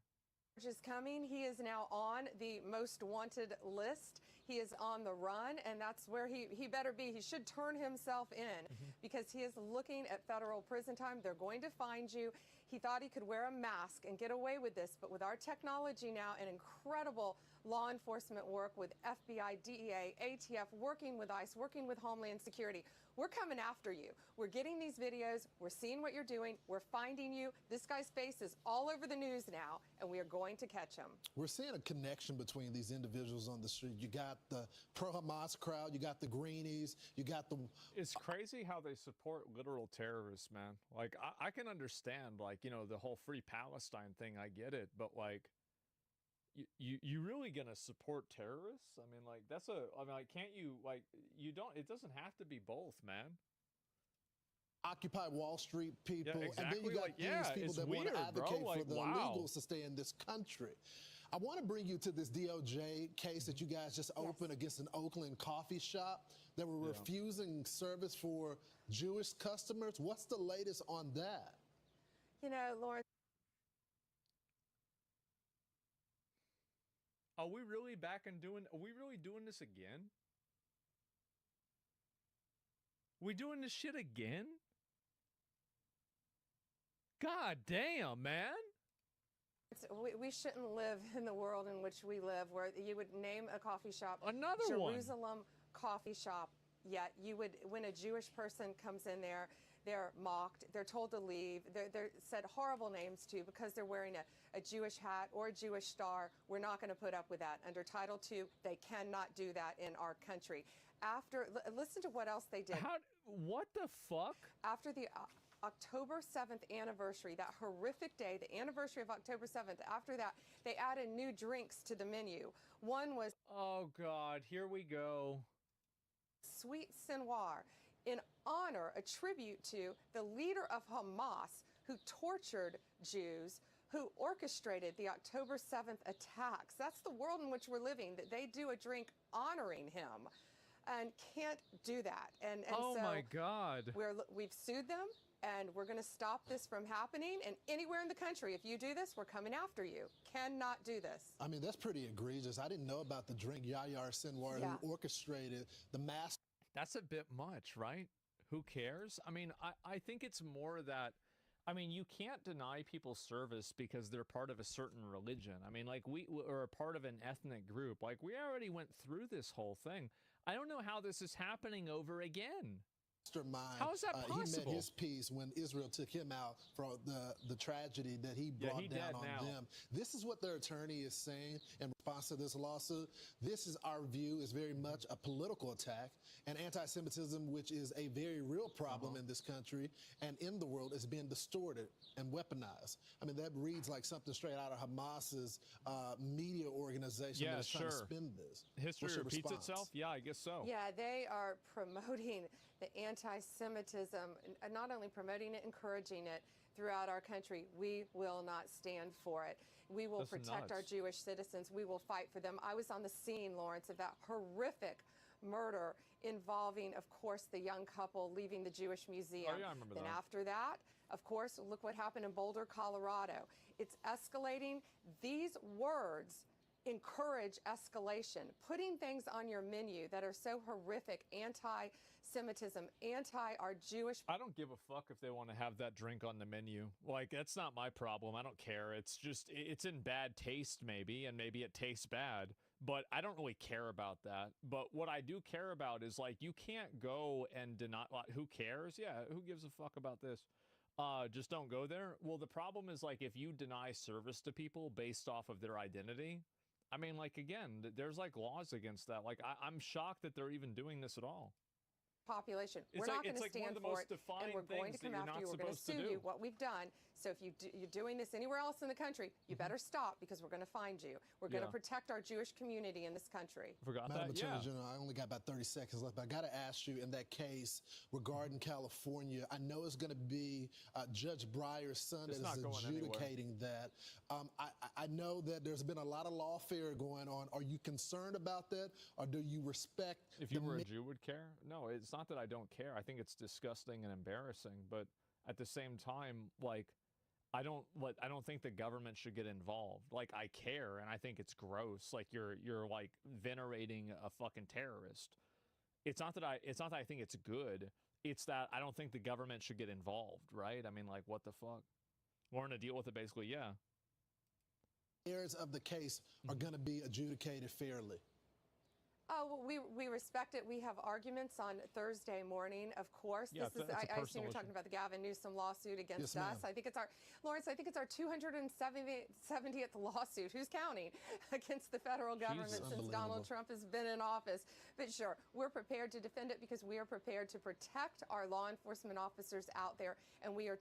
Is coming. He is now on the most wanted list. He is on the run, and that's where he better be. He should turn himself in because he is looking at federal prison time. They're going to find you. He thought he could wear a mask and get away with this, but with our technology now and incredible law enforcement work with FBI, DEA, ATF, working with ICE, working with Homeland Security, we're coming after you. We're getting these videos. We're seeing what you're doing. We're finding you. This guy's face is all over the news now, and we are going to catch him. We're seeing a connection between these individuals on the street. You got the pro-Hamas crowd. You got the Greenies. You got the... It's crazy how they support literal terrorists, man. Like, I can understand, like, the whole Free Palestine thing. I get it. But, like, you really gonna support terrorists? I mean, like, can't you, like, it doesn't have to be both, man. Occupy Wall Street people, yeah, exactly. And then you got these people that want to advocate for the illegals to stay in this country. I want to bring you to this DOJ case that you guys just opened against an Oakland coffee shop that were refusing service for Jewish customers. What's the latest on that? Lawrence. Are we really doing this again? We doing this shit again? God damn, man. We shouldn't live in the world in which we live, where you would name a coffee shop Jerusalem Coffee Shop, yet you would, when a Jewish person comes in there, They're mocked. They're told to leave. They're said horrible names to because they're wearing a Jewish hat or a Jewish star. We're not going to put up with that. Under Title II, they cannot do that in our country. Listen to what else they did. What the fuck? After the October 7th anniversary, that horrific day, the anniversary of October 7th, after that, they added new drinks to the menu. One was... Oh, God, here we go. Sweet Sinoir, in honor, a tribute to the leader of Hamas who tortured Jews, who orchestrated the October 7th attacks. That's the world in which we're living, that they do a drink honoring him and can't do that. And oh so my God. We've sued them, and we're going to stop this from happening. And anywhere in the country, if you do this, we're coming after you. Cannot do this. I mean, that's pretty egregious. I didn't know about the drink Yahya Sinwar who orchestrated the mass. That's a bit much, right? Who cares? I mean, I think it's more that, I mean, you can't deny people service because they're part of a certain religion. I mean, like, we are a part of an ethnic group. Like, we already went through this whole thing. I don't know how this is happening over again. How is that possible? He met his peace when Israel took him out from the tragedy that he brought down on them. This is what their attorney is saying in response to this lawsuit. This is our view, is very much a political attack, and anti-Semitism, which is a very real problem in this country and in the world, is being distorted and weaponized. I mean, that reads like something straight out of Hamas's media organization that is trying to spin this. History repeats itself? Yeah, I guess so. Yeah, they are promoting the anti-Semitism, not only promoting it, encouraging it throughout our country. We will not stand for it. We will protect our Jewish citizens. We will fight for them. I was on the scene, Lawrence, of that horrific murder involving, of course, the young couple leaving the Jewish museum. Oh, yeah, I remember that. And after that, of course, look what happened in Boulder, Colorado. It's escalating. These words encourage escalation. Putting things on your menu that are so horrific, anti-Semitism, our Jewish... I don't give a fuck if they want to have that drink on the menu. Like, that's not my problem. I don't care. It's just, it's in bad taste maybe, and maybe it tastes bad, but I don't really care about that. But what I do care about is, like, you can't go and deny, like, who cares? Yeah, who gives a fuck about this? Just don't go there. Well, the problem is, like, if you deny service to people based off of their identity, I mean, like, again, there's, like, laws against that. Like, I'm shocked that they're even doing this at all. Population. We're not going to stand for it, and we're going to come after you. We're going to sue you, what we've done. So if you're doing this anywhere else in the country, you better stop, because we're going to find you. We're going to protect our Jewish community in this country. Madam Attorney General, I only got about 30 seconds left, but I got to ask you, in that case regarding California, I know it's going to be Judge Breyer's son that is adjudicating that. I know that there's been a lot of lawfare going on. Are you concerned about that, or do you respect... If you were a Jew, would care? No, it's not that I don't care. I think it's disgusting and embarrassing, but at the same time, like, I don't think the government should get involved. Like, I care, and I think it's gross. Like, you're like venerating a fucking terrorist. It's not that I think it's good. It's that I don't think the government should get involved, right? I mean, like, what the fuck? We're going to deal with it, basically, yeah. Areas of the case are going to be adjudicated fairly. Oh, well, we respect it. We have arguments on Thursday morning, of course. Yeah, I assume you're talking about the Gavin Newsom lawsuit against us. I think it's our 270th lawsuit. Who's counting? Against the federal government since Donald Trump has been in office. But sure, we're prepared to defend it because we are prepared to protect our law enforcement officers out there, and we are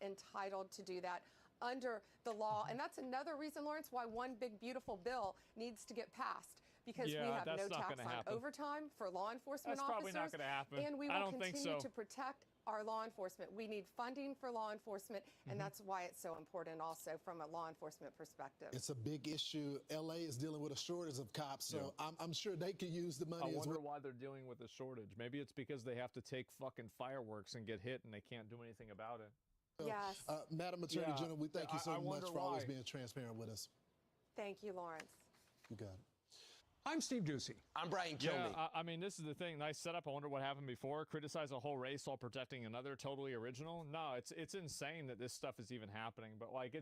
entitled to do that under the law. And that's another reason, Lawrence, why one big beautiful bill needs to get passed. Because we have no tax on overtime for law enforcement officers. That's probably not going to happen. And we will continue to protect our law enforcement. We need funding for law enforcement, and that's why it's so important also from a law enforcement perspective. It's a big issue. LA is dealing with a shortage of cops, so I'm sure they could use the money as well. I wonder why they're dealing with a shortage. Maybe it's because they have to take fucking fireworks and get hit, and they can't do anything about it. Yes. Madam Attorney General, we thank you so much for always being transparent with us. Thank you, Lawrence. You got it. I'm Steve Ducey. I'm Brian Kilmeade. Yeah, I mean, this is the thing. Nice setup. I wonder what happened before. Criticize a whole race while protecting another. Totally original. No, it's insane that this stuff is even happening. But, like,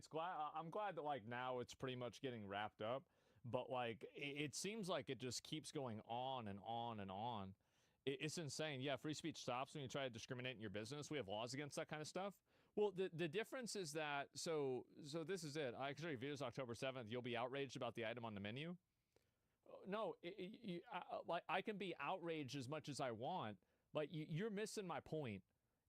I'm glad that, like, now it's pretty much getting wrapped up. But, like, it seems like it just keeps going on and on and on. It's insane. Yeah, free speech stops when you try to discriminate in your business. We have laws against that kind of stuff. Well, the difference is that, so this is it. I can show you videos October 7th. You'll be outraged about the item on the menu. No, like I can be outraged as much as I want. Like you're missing my point.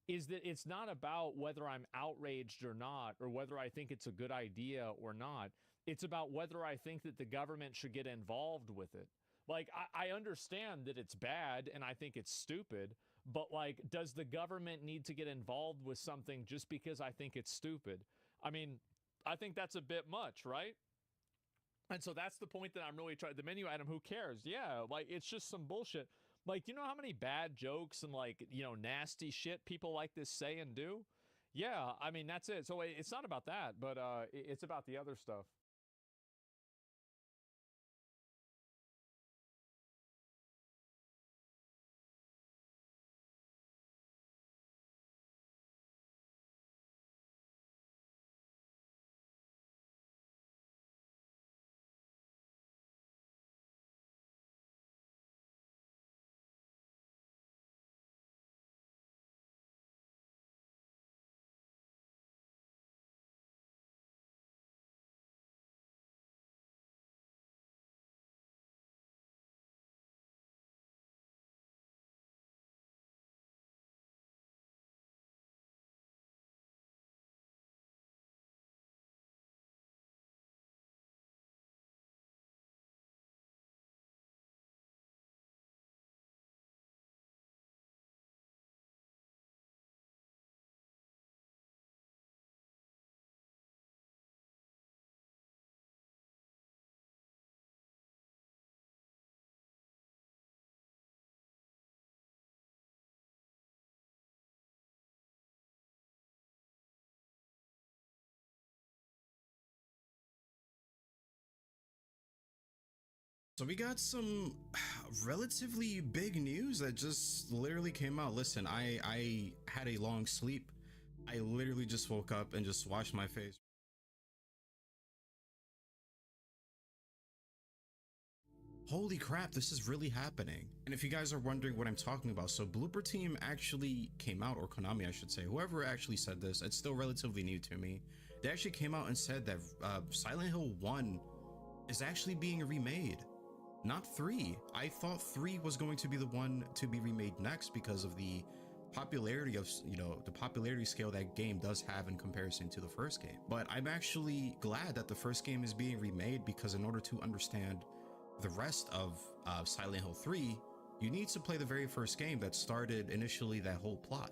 Is that it's not about whether I'm outraged or not, or whether I think it's a good idea or not. It's about whether I think that the government should get involved with it. Like, I understand that it's bad and I think it's stupid, but like, does the government need to get involved with something just because I think it's stupid? I mean, I think that's a bit much, right? And so that's the point that I'm really trying. The menu item, who cares? Yeah, like, it's just some bullshit. Like, you know how many bad jokes and, like, you know, nasty shit people like this say and do? Yeah, I mean, that's it. So it's not about that, but it's about the other stuff. So we got some relatively big news that just literally came out. Listen, I had a long sleep. I literally just woke up and just washed my face. Holy crap, this is really happening. And if you guys are wondering what I'm talking about, so Blooper Team actually came out, or Konami I should say, whoever actually said this, it's still relatively new to me. They actually came out and said that Silent Hill 1 is actually being remade. Not 3. I thought 3 was going to be the one to be remade next because of the popularity of, you know, the popularity scale that game does have in comparison to the first game. But I'm actually glad that the first game is being remade, because in order to understand the rest of Silent Hill 3, you need to play the very first game that started initially that whole plot.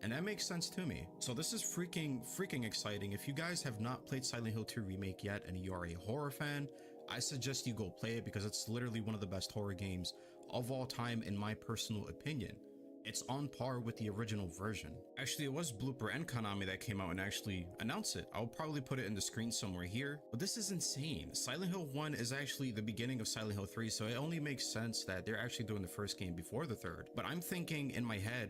And that makes sense to me. So this is freaking exciting. If you guys have not played Silent Hill 2 Remake yet and you are a horror fan, I suggest you go play it, because it's literally one of the best horror games of all time in my personal opinion. It's on par with the original version. Actually, it was Blooper and Konami that came out and actually announced it. I'll probably put it in the screen somewhere here. But this is insane. Silent Hill 1 is actually the beginning of Silent Hill 3, so it only makes sense that they're actually doing the first game before the third. But I'm thinking in my head,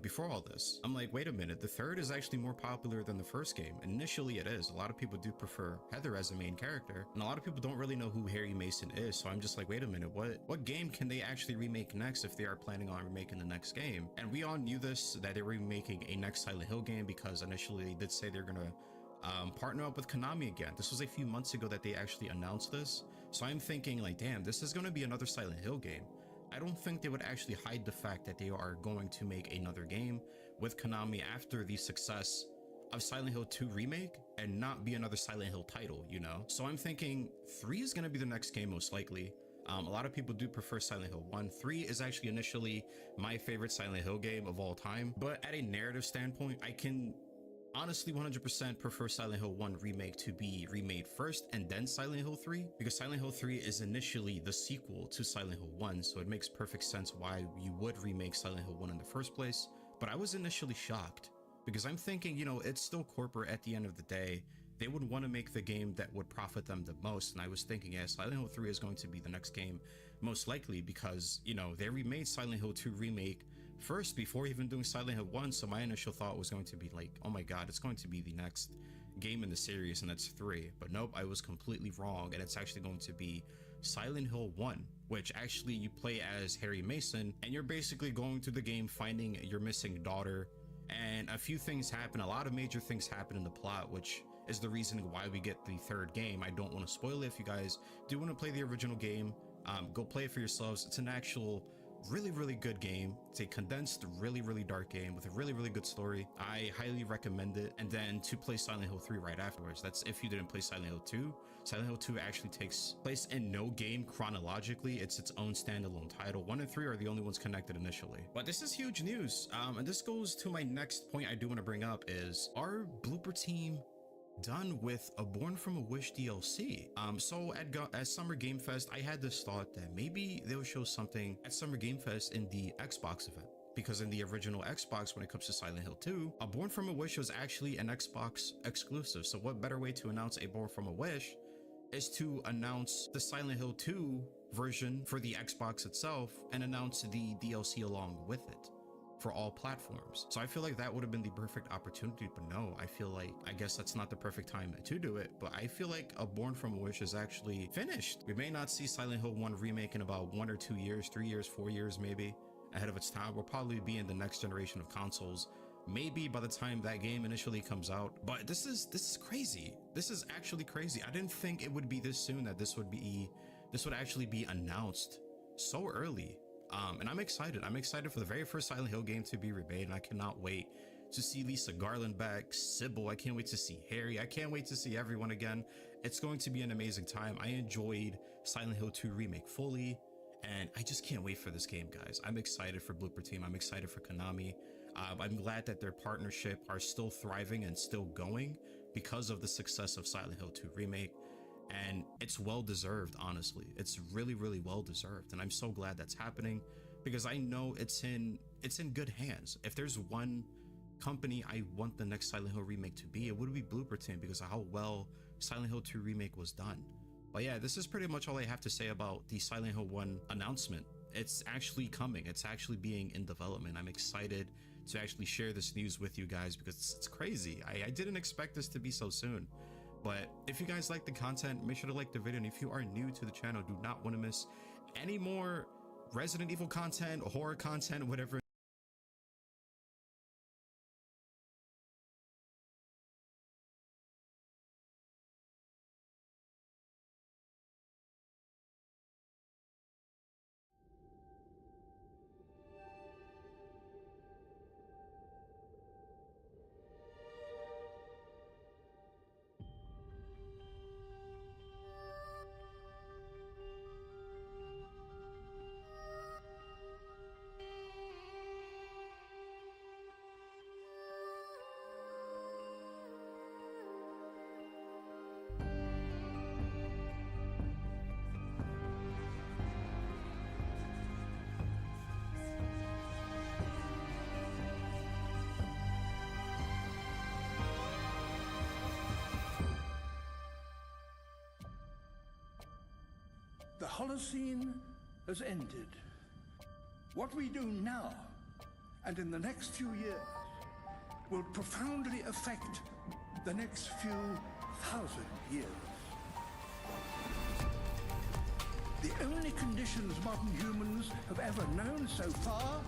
before all this, I'm like, wait a minute, the third is actually more popular than the first game. Initially it is. A lot of people do prefer Heather as a main character, and a lot of people don't really know who Harry Mason is, so I'm just like, wait a minute, what game can they actually remake next if they are planning on remaking the next game? And we all knew this, that they were making a next Silent Hill game, because initially they did say they're gonna partner up with Konami again. This was a few months ago that they actually announced this. So I'm thinking like, damn, this is gonna be another Silent Hill game. I don't think they would actually hide the fact that they are going to make another game with Konami after the success of Silent Hill 2 Remake and not be another Silent Hill title, you know? So I'm thinking 3 is gonna be the next game most likely. A lot of people do prefer Silent Hill 1. 3 is actually initially my favorite Silent Hill game of all time, but at a narrative standpoint, I can honestly 100% prefer Silent Hill 1 Remake to be remade first and then Silent Hill 3, because Silent Hill 3 is initially the sequel to Silent Hill 1, so it makes perfect sense why you would remake Silent Hill 1 in the first place. But I was initially shocked, because I'm thinking, you know, it's still corporate at the end of the day. They would want to make the game that would profit them the most. And I was thinking, yeah, Silent Hill 3 is going to be the next game, most likely, because, you know, they remade Silent Hill 2 Remake first before even doing Silent Hill 1. So my initial thought was going to be like, oh my God, it's going to be the next game in the series, and that's 3. But nope, I was completely wrong. And it's actually going to be Silent Hill 1, which actually you play as Harry Mason, and you're basically going through the game finding your missing daughter, and a few things happen, a lot of major things happen in the plot, which is the reason why we get the third game. I don't want to spoil it. If you guys do want to play the original game, go play it for yourselves. It's an actual really good game. It's a condensed, really dark game with a really good story. I highly recommend it. And then to play Silent Hill 3 right afterwards. That's if you didn't play Silent Hill 2. Silent Hill 2 actually takes place in no game chronologically. It's its own standalone title. 1 and 3 are the only ones connected initially. But this is huge news. And this goes to my next point I do want to bring up is our Blooper team done with a Born from a Wish DLC. So at Summer Game Fest, I had this thought that maybe they'll show something at Summer Game Fest in the Xbox event, because in the original Xbox, when it comes to Silent Hill 2, a Born from a Wish was actually an Xbox exclusive. So what better way to announce a Born from a Wish is to announce the Silent Hill 2 version for the Xbox itself and announce the DLC along with it for all platforms. So I feel like that would have been the perfect opportunity, but no, I feel like, I guess that's not the perfect time to do it, but I feel like a Born from a Wish is actually finished. We may not see Silent Hill 1 remake in about 1 or 2 years, 3 years, 4 years maybe, ahead of its time. We'll probably be in the next generation of consoles, maybe by the time that game initially comes out. But this is crazy. This is actually crazy. I didn't think it would be this soon, that this would actually be announced so early. And I'm excited. I'm excited for the very first Silent Hill game to be remade, and I cannot wait to see Lisa Garland back, Sybil. I can't wait to see Harry. I can't wait to see everyone again. It's going to be an amazing time. I enjoyed Silent Hill 2 Remake fully, and I just can't wait for this game, guys. I'm excited for Blooper Team. I'm excited for Konami. I'm glad that their partnership are still thriving and still going because of the success of Silent Hill 2 Remake. And it's well deserved, honestly. It's really well deserved, and I'm so glad that's happening, because I know it's in good hands. If there's one company I want the next Silent Hill remake to be, it would be Blooper Team, because of how well Silent Hill 2 Remake was done. But yeah, this is pretty much all I have to say about the Silent Hill 1 announcement. It's actually coming. It's actually being in development. I'm excited to actually share this news with you guys, because it's crazy. I didn't expect this to be so soon. But if you guys like the content, make sure to like the video. And if you are new to the channel, do not want to miss any more Resident Evil content, horror content, whatever. The Holocene has ended. What we do now, and in the next few years, will profoundly affect the next few thousand years. The only conditions modern humans have ever known so far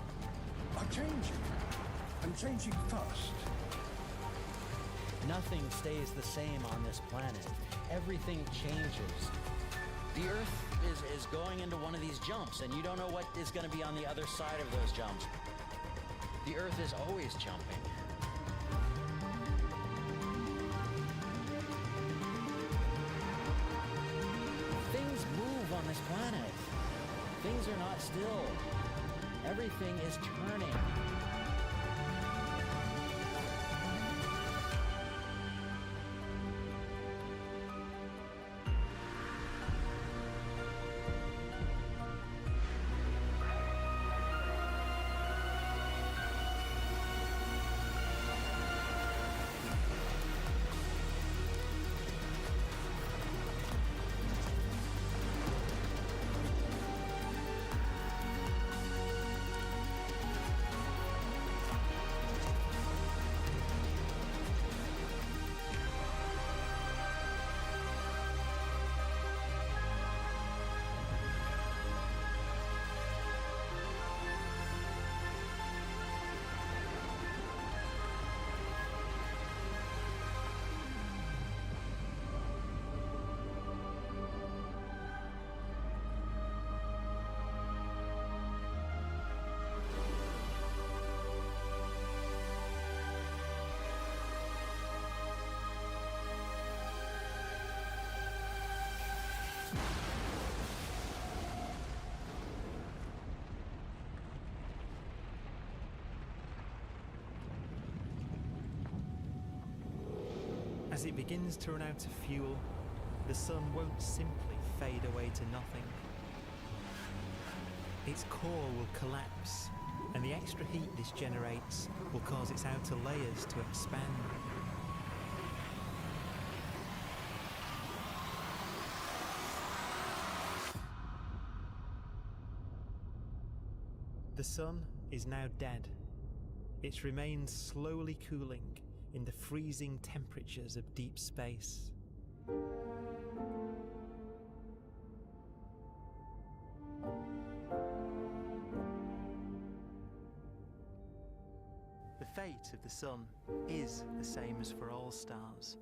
are changing, and changing fast. Nothing stays the same on this planet. Everything changes. The Earth is going into one of these jumps, and you don't know what is going to be on the other side of those jumps. The Earth is always jumping. Things move on this planet. Things are not still. Everything is turning. As it begins to run out of fuel, the sun won't simply fade away to nothing. Its core will collapse, and the extra heat this generates will cause its outer layers to expand. The sun is now dead. Its remains slowly cooling in the freezing temperatures of deep space. The fate of the sun is the same as for all stars.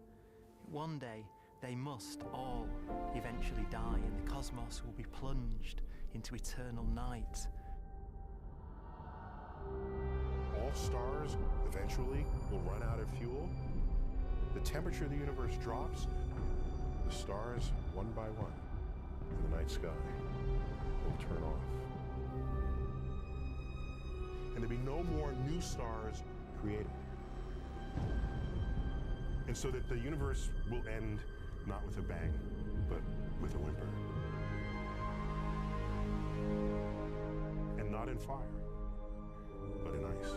One day, they must all eventually die, and the cosmos will be plunged into eternal night. All stars eventually will run out of fuel. The temperature of the universe drops. The stars, one by one, in the night sky, will turn off. And there'll be no more new stars created. And so that the universe will end not with a bang, but with a whimper. And not in fire, but in ice.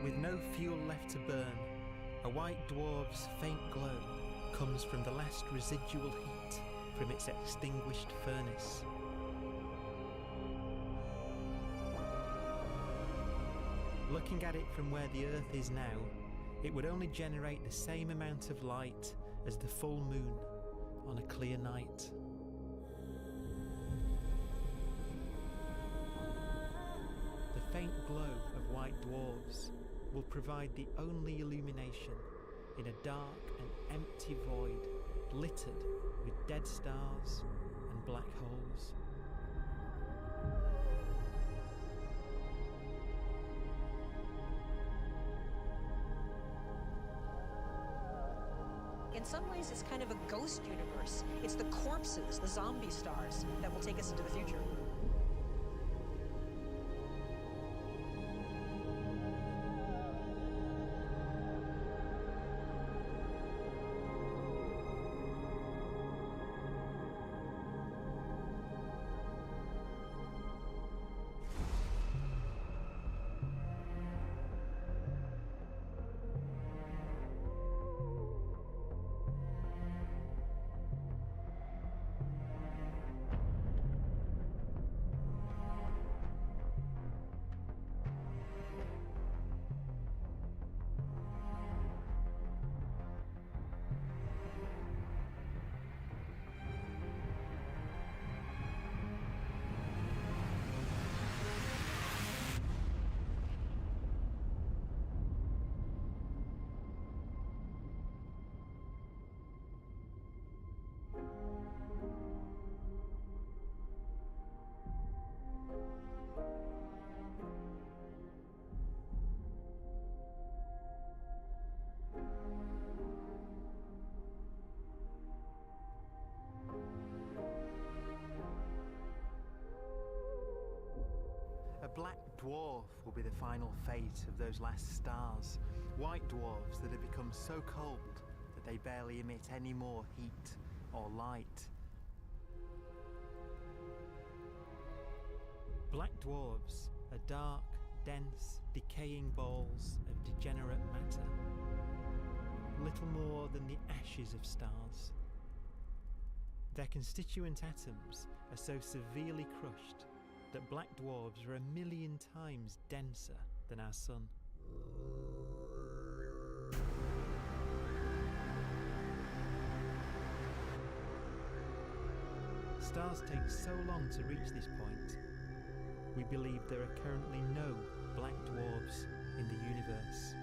With no fuel left to burn, a white dwarf's faint glow comes from the last residual heat from its extinguished furnace. Looking at it from where the Earth is now, it would only generate the same amount of light as the full moon on a clear night. The faint glow of white dwarfs will provide the only illumination in a dark and empty void littered with dead stars and black holes. In some ways, it's kind of a ghost universe. It's the corpses, the zombie stars, that will take us into the future. A black dwarf will be the final fate of those last stars. White dwarfs that have become so cold that they barely emit any more heat or light. Black dwarfs are dark, dense, decaying balls of degenerate matter. Little more than the ashes of stars. Their constituent atoms are so severely crushed that black dwarfs are 1,000,000 times denser than our sun. Stars take so long to reach this point. we believe there are currently no black dwarves in the universe.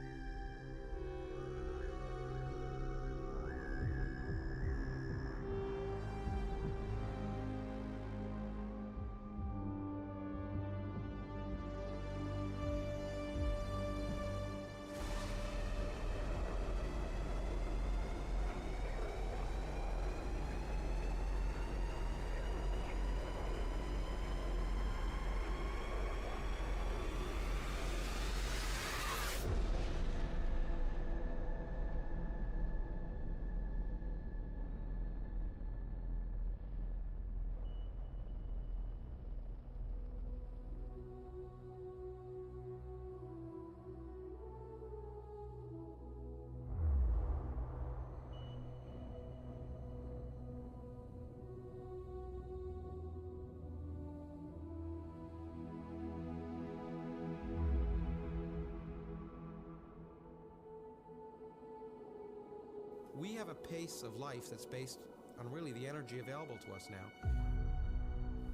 We have a pace of life that's based on really the energy available to us now.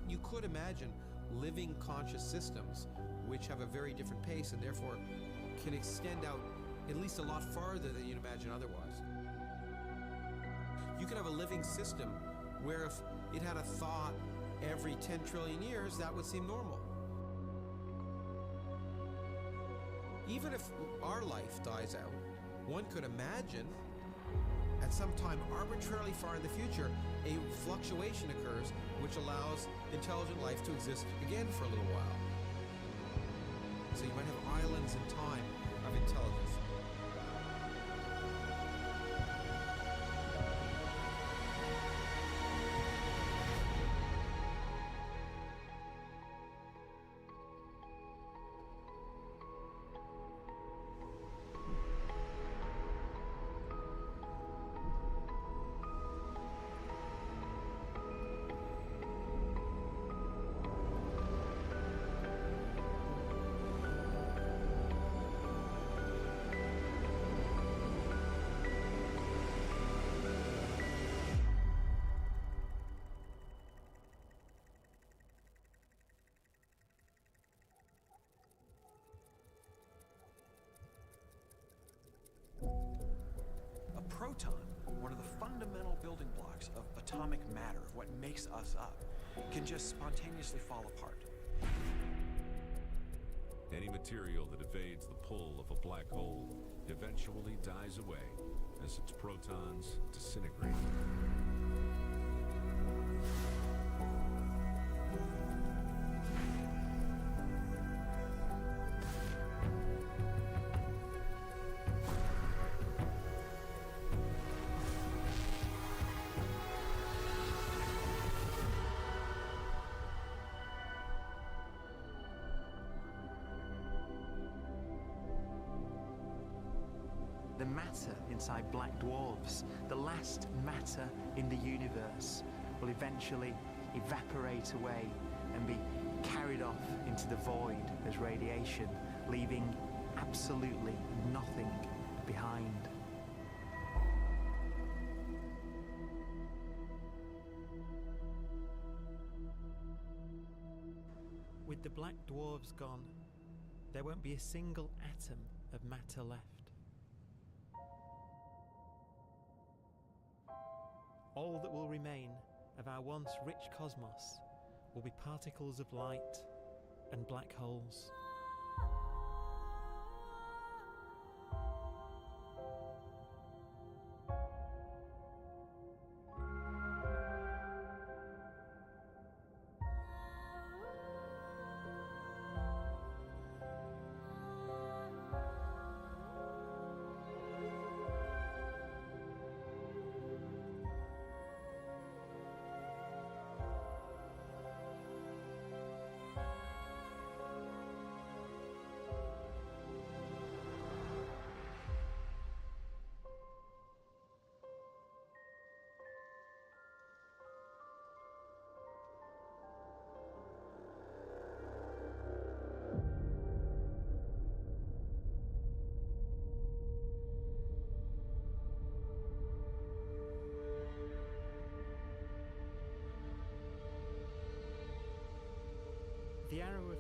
You could imagine living conscious systems which have a very different pace and therefore can extend out at least a lot farther than you'd imagine otherwise. You could have a living system where if it had a thought every 10 trillion years, that would seem normal. Even if our life dies out, one could imagine at some time arbitrarily far in the future, a fluctuation occurs which allows intelligent life to exist again for a little while. So you might have islands in time of intelligence. Proton, one of the fundamental building blocks of atomic matter, of what makes us up, can just spontaneously fall apart. Any material that evades the pull of a black hole eventually dies away as its protons disintegrate. The matter inside black dwarfs, the last matter in the universe, will eventually evaporate away and be carried off into the void as radiation, leaving absolutely nothing behind. With the black dwarfs gone, there won't be a single atom of matter left. All that will remain of our once rich cosmos will be particles of light and black holes.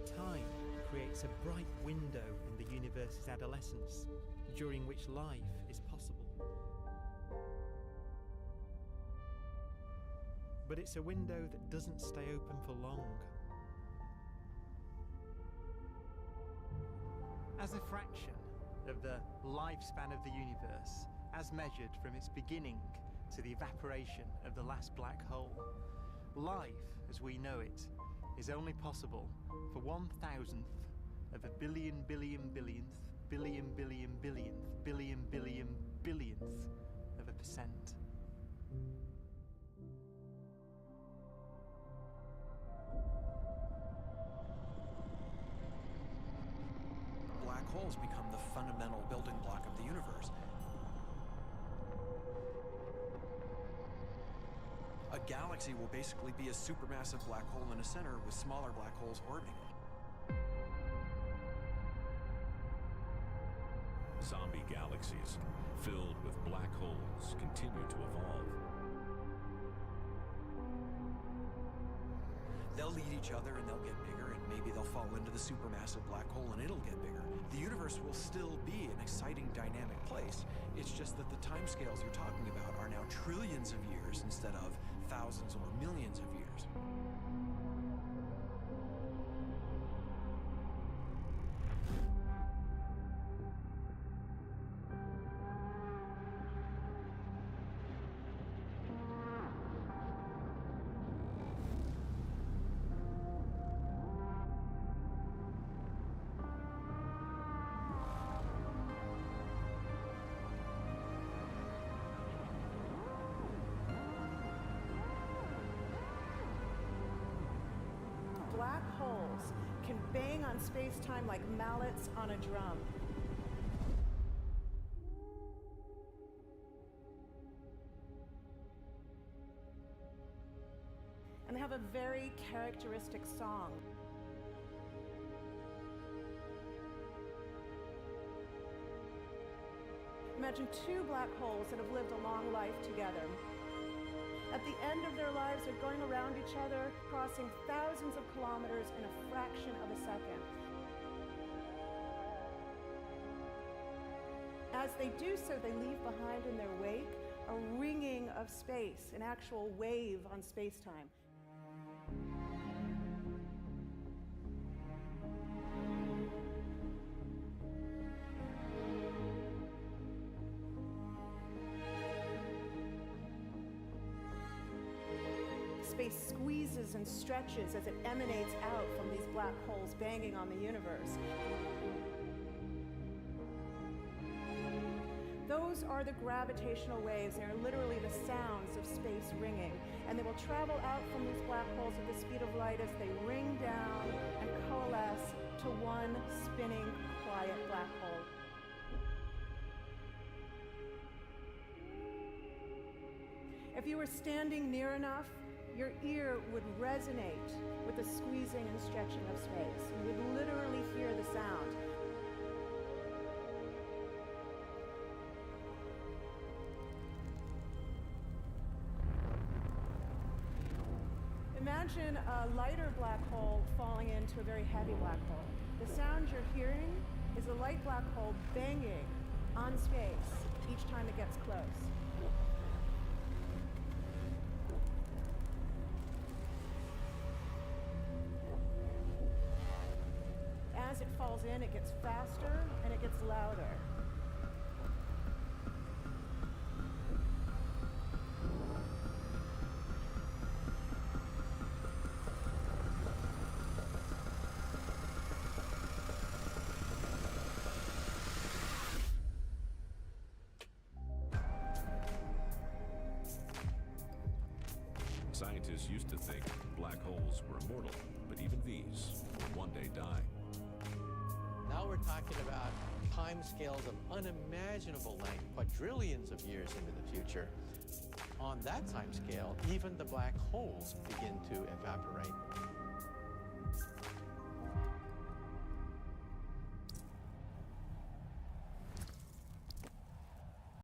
time creates a bright window in the universe's adolescence, during which life is possible. But it's a window that doesn't stay open for long. As a fraction of the lifespan of the universe, as measured from its beginning to the evaporation of the last black hole, life, as we know it, is only possible for 1,000th of a billion billionth of a percent. Black holes become the fundamental building block of the universe. A galaxy will basically be a supermassive black hole in a center with smaller black holes orbiting it. Zombie galaxies filled with black holes continue to evolve. They'll eat each other and they'll get bigger, and maybe they'll fall into the supermassive black hole and it'll get bigger. The universe will still be an exciting, dynamic place. It's just that the timescales you're talking about are now trillions of years instead of thousands or millions of years. Black holes can bang on space-time like mallets on a drum. And they have a very characteristic song. Imagine two black holes that have lived a long life together. At the end of their lives, they're going around each other, crossing thousands of kilometers in a fraction of a second. As they do so, they leave behind in their wake a ringing of space, an actual wave on space-time. Space squeezes and stretches as it emanates out from these black holes banging on the universe. Those are the gravitational waves. They are literally the sounds of space ringing. And they will travel out from these black holes at the speed of light as they ring down and coalesce to one spinning, quiet black hole. If you were standing near enough, your ear would resonate with the squeezing and stretching of space. You would literally hear the sound. Imagine a lighter black hole falling into a very heavy black hole. The sound you're hearing is a light black hole banging on space each time it gets close. As it falls in, it gets faster and it gets louder. Scientists used to think black holes were immortal, but even these will one day die. Now we're talking about timescales of unimaginable length, quadrillions of years into the future. On that timescale, even the black holes begin to evaporate.